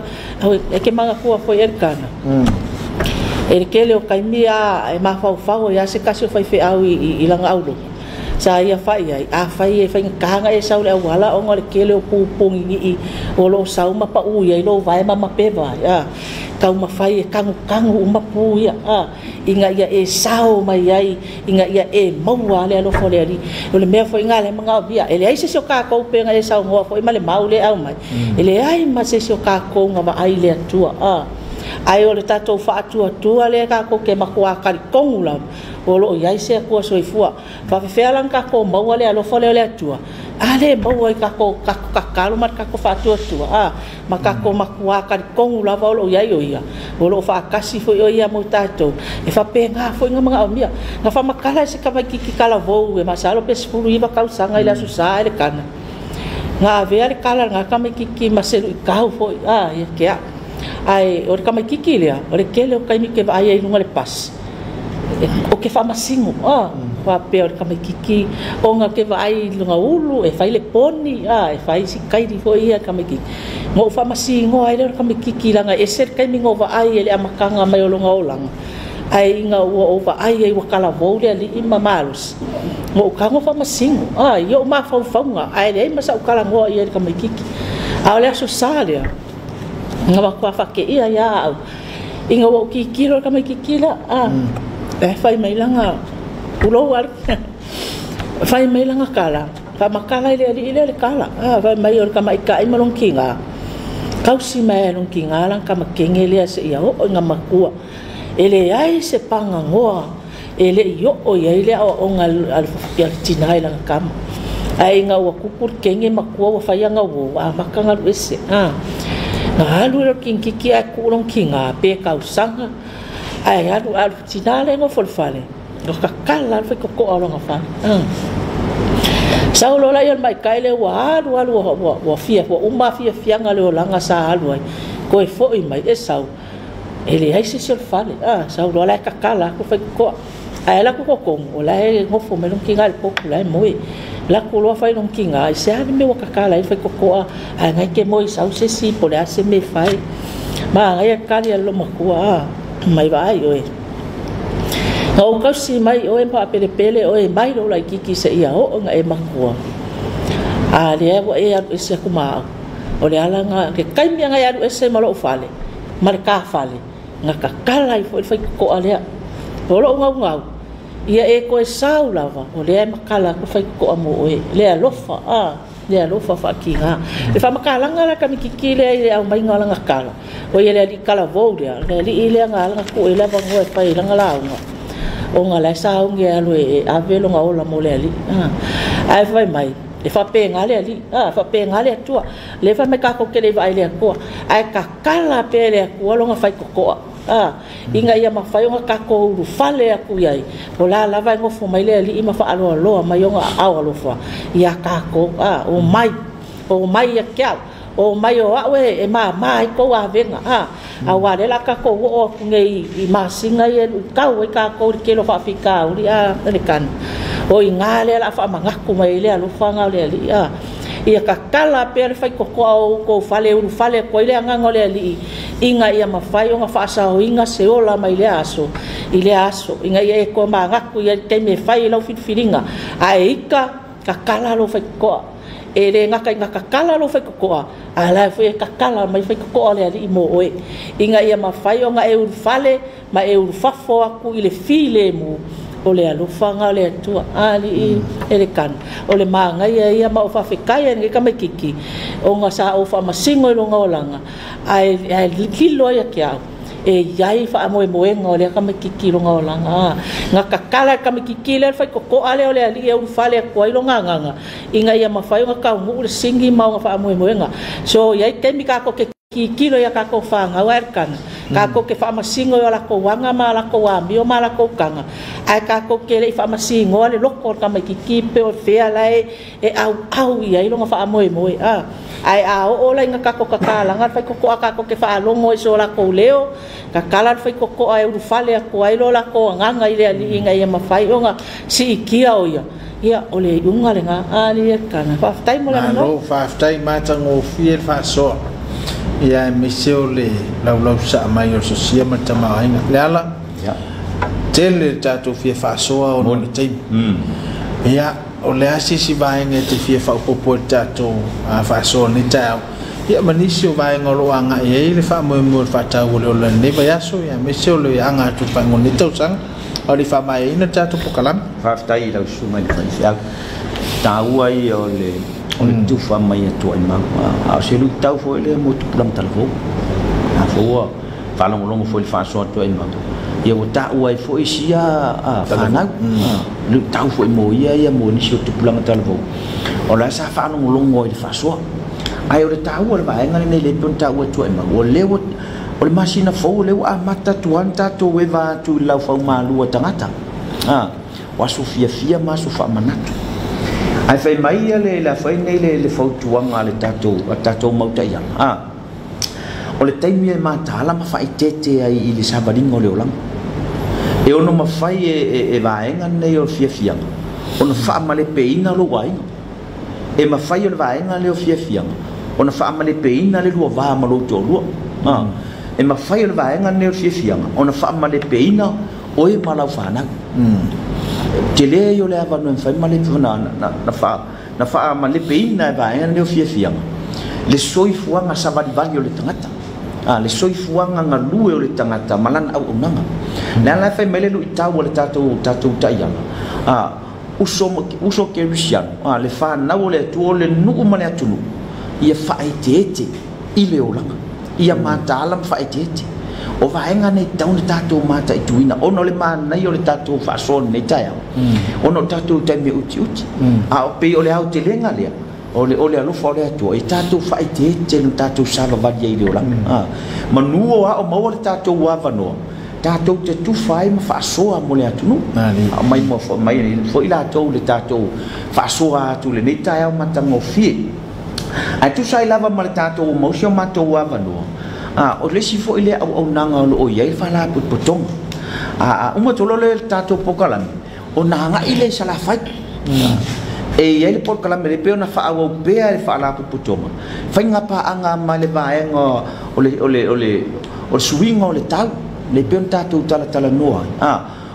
e ke manga ko foi erkana e ke le o kaimia e ma fa o ia se kasi fa fe au i langa aulo sa ia fa ia fa e fa kanga e sa le wala o ngore ke le o pupungi i o lo sa uma pa u ia lo vai ma pe vai kau mafai e kangu uma pu ia inga ia e sao mai ai inga ia e maua le alo fole ali o le mea foi ngale manga via ele ai se o ka ko pe nga e sao ngo foi male mau le au mai ele ai ma se o ka ko nga ma ai le atua ai o le tatou fa atua le ka ko ke makua kari kongula o lo ia se ko soifua fa fealan ka ko maua le alo fole le atua ale maua ka ko kalu mat ka ko fa atua maka ko makua kari kongula va lo ia o lo fa kasi foi o ia mo tatou e fa penga foi nga mga omia nga fa makala se ka ki kala vo e masalo pe spulu iba ka usanga ila susa ele kana nga vele kala nga ka ki maselu ka foi ia ke ai o ka kiki le o le kele o kai mi ke ai ai lunga le pas o ke fa masingo wa pe o kama kiki o nga ke vai lunga ulu e fai le poni e fai si kai di fo ia kama kiki ngo fa masi ngo ai le kama kiki langa e ser kai mingo va ai ele amakanga mai o lunga olanga ai nga o va ai e wakala vole ali i mamalus ngo ka ngo fa masi yo ma fa nga ai le ma sa ukala ngo ia kama kiki a le so sale nga wa kwa fa ke ia ya inga wo kiki ro kama kiki la e fai mai langa ulo ar fai mai langa kala fa makala ile kala fai mai or kama ika i malong kinga kausi mai long kinga lang kama kengele se ia o nga makua ele ai se panga ngoa ele yo o ia ile o ngal al tinai lang kama ai nga wa kukur kenge makua wa fai nga wo makanga ese nga alu ro kiki aku long kinga pe kausanga ai alu tinale ngo folfale no kakala foi ko alo nga fa sa lo la yon mai kaile wa alu fia wa uma fia nga le langa sa alu ai ko e foi mai e sau ele ai se fale sa lo la kakala ko foi ko ai la ko o la e ngo fo me no kinga le popular moi la ko lo fai no kinga ai se ani me wa kakala ai foi ko ai ngai ke moi sa se si po le se me fai ma ngai kali lo makua mai vai oi o kasi mai o empa pele o mai lo lai kiki se ia o nga e makua le o e se kuma o le ala nga ke kai mi nga ya ese malo fale marka fale nga kakala i foi ko ale o lo nga ia e ko sau lava o le makala ko fai ko amo o le alofa fa kinga le fa makala nga la kami kiki le au mai nga nga kala o ia le kala vo le ile nga ko ele ba ngo e fai nga la o nga la sa o ngia lo e avelo nga ola mo le ali ai vai mai le fa pe nga le ali fa pe nga le tua le fa me ka ko ke le vai le ko ai ka kala pe le ko lo nga fai ko inga ia ma fai nga ka ko ru fale aku ai o la vai ngo fo mai le ali ima fa alo mai nga alo fa ia ka ko o mai ia kia o mai o awe e mai ko a venga a wa le la ka ko o ngei i masinga i ka o ka ko ke lo fa fika o ia le kan o inga le la fa manga ku mai le lo fa nga le ali ia ka kala pe fai ko ko fale ko ile nga ngole ali inga ia ma fai nga fa sa o inga se ola mai le aso inga ia ko manga ku ia te me fai lo filinga ai ka kala lo fai ko ele nga kala lo fai ko ala foi kala mai fai ko ale ali mo oe inga ia ma fai nga e fale ma e fafo aku ile file mu o le alufanga o le tua ali ele kan o le manga ia ma o fa fekai nge ka me kiki o nga sa o fa masingo lo nga olanga ai kilo ia kia e yai fa mo ngo le ka me kiki lo nga olanga nga kakala ka me kiki le fa ko ale o le ali e fale ko i lo nga inga ia ma fa nga ka mu le singi ma nga fa mo nga so yai ke mi ka ko ke kilo ia ka ko fa nga werkan ka ko ke fa masingo la ko wanga ma la ko wa mi o ma la ko kanga ai ka ko ke le fa masingo le loko ka me kiki pe o fe ala e au ia i lo fa mo ai o la nga ka ko kala nga fa ko ka ko ke fa lo mo so la ko leo ka kala fa ko ai u fale ko ai lo la ko nga ile ali nga ia ma fa o nga si kia o ia o le unga le nga ali kana fa tai mo la no fa tai ma tango fiel fa so ia meseo le lau sa mai o sosia matama ainga le ala tele tato fie fa soa o no time ia o le asi si vai nge te fie fa popo tato fa so ni tau ia manisio vai ngolo anga ia le fa mo fa tau le le ne va yaso ia meseo le anga tu pa ngoni tau sang o le fa mai ina tato pokalam fa tai lau su mai fa sia tau ai o le tu fa mai tu ai ma a se lu tau fo le mo tu plam tal fo a fo fa long fo fa so tu ai ma ia o ta uai fo isia fa na lu tau fo mo ia mo ni so tu plam tal fo o la sa fa long ngoi fa so ai o ta u ba nga ne le pon ta u tu ai ma o le o le masina fo le a mata tu anta tu we va tu la fa ma lu tangata wa so fia ma so fa manatu ai fai mai le la fai nei le fautuanga le tato mauta ia o le taimi e matala ma fai tete ai i le sabaringa o le olang e ono mafai e vaenga nei o fiafianga ona faamale peina lo wainga e mafai o vaenga le o fiafianga ona faamale peina le lua va ma lo tolua e mafai o vaenga nei o fiafianga ona faamale peina o e malau fana te le yo le ava no fai male na fa male peina e vaenga nei o fiafianga le soifuanga savali o le tangata le soifuanga nga lue o le tangata malana au unanga na la fai mele lu itau le tatou taianga uso ke Cristiano le fa na o le tu le nu mane atunu ia faitete ile olanga ia matala faitete o vaenga nei tau le tatou mata ituina ono le mana i o le tatou fa son nei taia ono tatou tai me uti o pe o le au te lenga lea ole alo fole atu e tatou faitete no tatou sava valia ile olanga manuo o mau le tatou avano tatou te tu fai ma fa soa mo le atunu mai mo mai foi la tou le tatou fa soa tu le nei taia matango fi ai tu sai lava ma le tatou mo sio matou avano o le si foi le au nanga o ia fa la potong uma tolo le tatou pokalan o nanga ile sala fai e ia le pokalan me pe ona fa au pe e fa la potong fa nga pa anga ma le vaenga o swing o le tau le pe tatou tala noa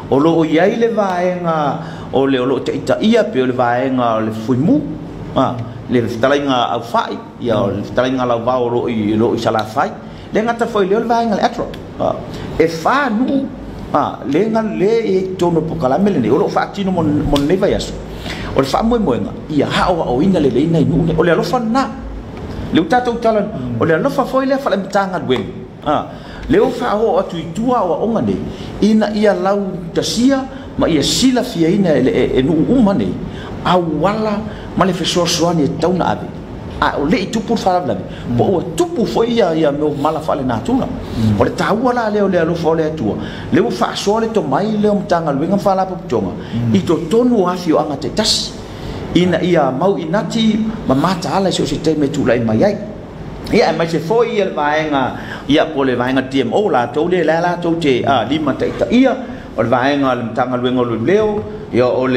o lo ia le vaenga o le te ia pe o le vaenga o le fuimu le fitalinga au fai ia le fitalinga la va o lo sala fai le ngata foi le vaenga le atro e fa nu le ngal le e tono pokala mele ne o lo fa tino mon ne vai aso o le fa mo moenga ia ha o ina le ina nu o le lo fa na le tatou tala o le lo fa foi le fa le tanga wen le o fa o atu tua o onga ne ina ia lau tasia ma ia sila fia ina e nu umane a wala ma le feso soani e tauna ave o le tupu fa la po o tupu foi ia me mala fa le na tuna o le tau ala le o le alo fo le tua le o fa so le to mai le o tanga luenga fa la potonga I to tonu afio anga te tas ina ia mau inati ma mata ala so se te me tu lai mai ai ia mai se foi ia vaenga ia po le vaenga TMO la to le la to te lima te ia o le vaenga le tanga luenga o leo ia o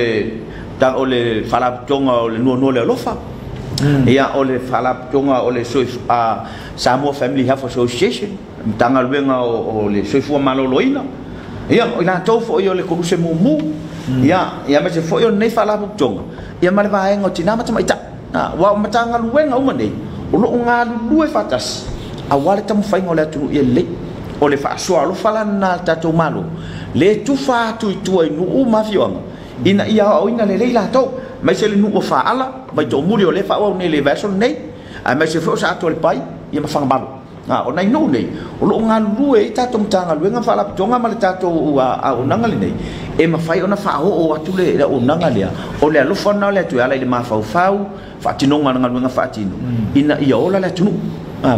le fala tonga o le no le lofa ia o le fala tonga o le Samoa Family Health Association tanga luenga o le soifua maloloina ia o la to fo o le kuruse mumu ia mai se foi o nei fala tonga ia mai vaenga o tinama tama ita wa matanga luenga o mane o lo nga lu e fatas a wale tam fai ngole tu ye le o le fa so lo fala na tatou malo le tu fa tu i nu ma fiona ina ia o ina le la to mai se le nu o fa ala mai to muri o le fa o ne le verso nei a mai se fo sa to le pai ia ma fa malo o nai no nei o lo nga lu e tatou tanga lu nga fala tonga ma le tatou a o nanga le nei e ma fai ona fa o atu le o nanga le o le lo fa na le tu ala le ma fa fa tinonga nga nga fa tino ina ia ola le tunu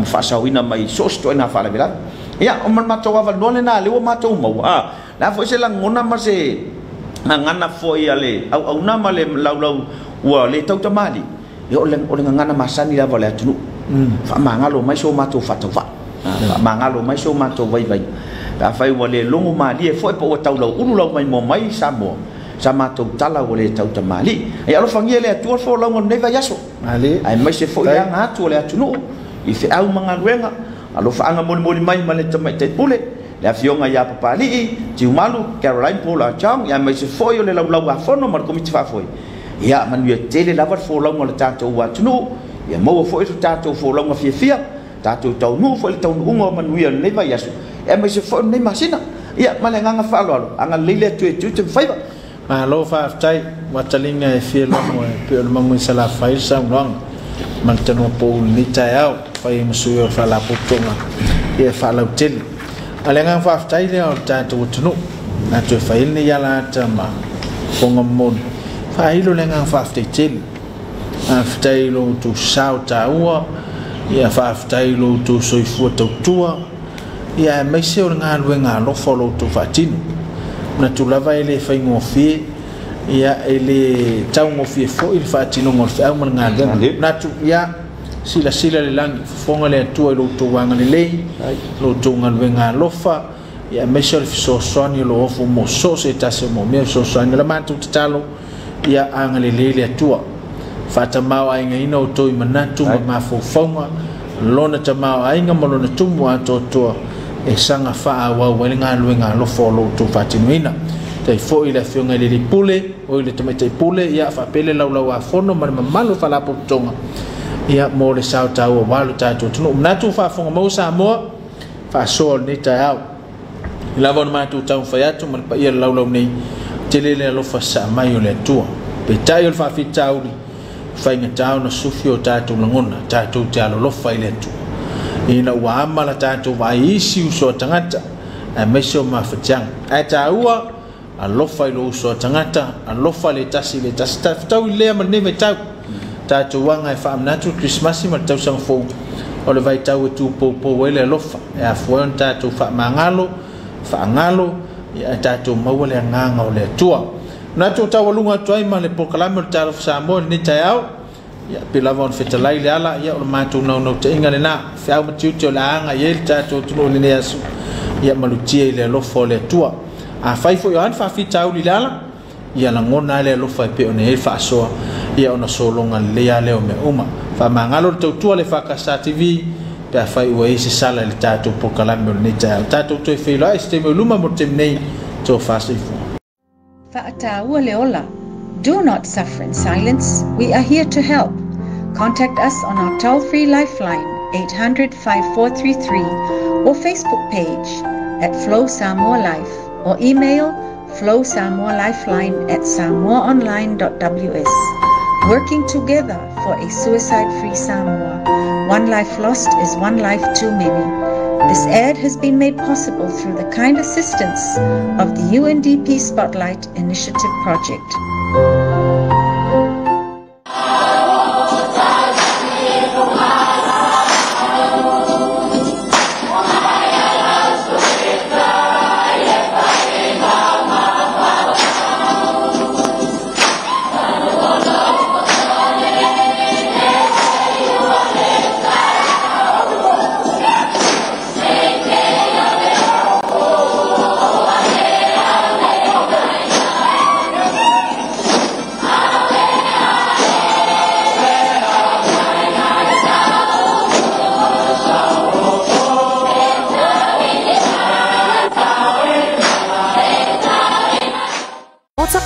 fa sa ina mai sosto ina fa la vela ia o man mato wa no le na le o mato mo la fo se la ngona ma se ngana fo ia le au na ma le lau wa le tau tamali o le ngana masani la vale tunu fa mangalo mai so mato fa fa mangalo mai so mato vai la fai wa le longo ma li e fo po tau lau ulu lau mai mo mai sama tau tala o le tau tamali e alo fangia le atua fo longo neva yaso ai mai se fo ia ngatu le atunu I fe au manga luenga alo fa anga moli mai male tamai te pule le afionga ia papali ti umalu Caroline Paula Chang ia mai se fo yo le lau a fono mar komiti fa foi ia man ia tele lava fo longo le tato wa tunu ia mo fo itu tato fo longo fia tato tau nu fo le tau ungo man ia neva yaso e mai se fo nei masina ia male nganga fa lo anga lele tu te faiva ma lo fa tai watalinga e fie lo mo pe o mangu sala fai sa ngong man tano po ni tai au fai msuyo fa la putonga e fa la hotel alenga fa tai le o tato tunu na to fai ni yala tama ponga mon fa ilo lenga fa tai tai lo tu sao taua ia fa tai lo tu soifu tua ia mai se o nga luenga lo follow tu fatino na tu lava ele fai ngofie ia ele tau ngofie fo il fatino ngofie au man nga na tu ia sila le lang fonga le tu lo tu wanga le lo tu nga luenga lofa ia mesel so soani lo ofu mo so se tase mo me so soani la matu talo ia angale lele atua fata mau ainga ina o toi manatu ma fofonga lona ta mau ainga mo lona tumu ato to e sanga fa wa welinga luenga lo folo to fatinuina tai fo ile fionga le pule o ile tomete pule ia fa pele laulau a fono ma malo fa la potonga ia mo le sao tau walu tatu tunu manatu fa fonga mo sa mo fa sol ni ta au la von matu tau fa yatu mal pa ia laulau nei telele lo fa sa mai o le tua pe tai o fa fitau fa inga tau na sufio tatu langona tatu talo lo fa ile tu ina wa amala tatu va isi uso tangata a meso ma fatang a taua a lo fa lo uso tangata a lo fa le tasi tau le ma neve tau tatu wanga fa amnatu Christmas ma tau sang fo o le vai tau tu po wele lo fa e a fuon tatu fa mangalo fa ngalo ya tatu mawale nganga o le tua na tu tau lunga toi ma le proclame tau sa mo ni tau ya pilavon fetalai le ala ya o matu no te inga le na fa ma tu la anga ye tatu tu le ne asu ya malutia le lo fo le tua a fai fo yo an fa fitau li lala ya la ngona le lo fa pe o ne fa so ya ona so longa le ya le o me uma fa mangalo tu tua le fa ka sa tv pe fai o ese sala le tatu proclame le tatu to fe lo este me luma mo temnei to fa se fo Fa'atau leola. Do not suffer in silence. We are here to help. Contact us on our toll-free lifeline 800-5433 or Facebook page at Flow Samoa Life or email flowsamoalifeline@samoaonline.ws. Working together for a suicide-free Samoa. One life lost is one life too many. This ad has been made possible through the kind assistance of the UNDP Spotlight Initiative Project.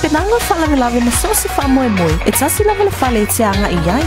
Pinanga fala lava na sosi fa moe moe. It's asi lava le fale tianga iyai.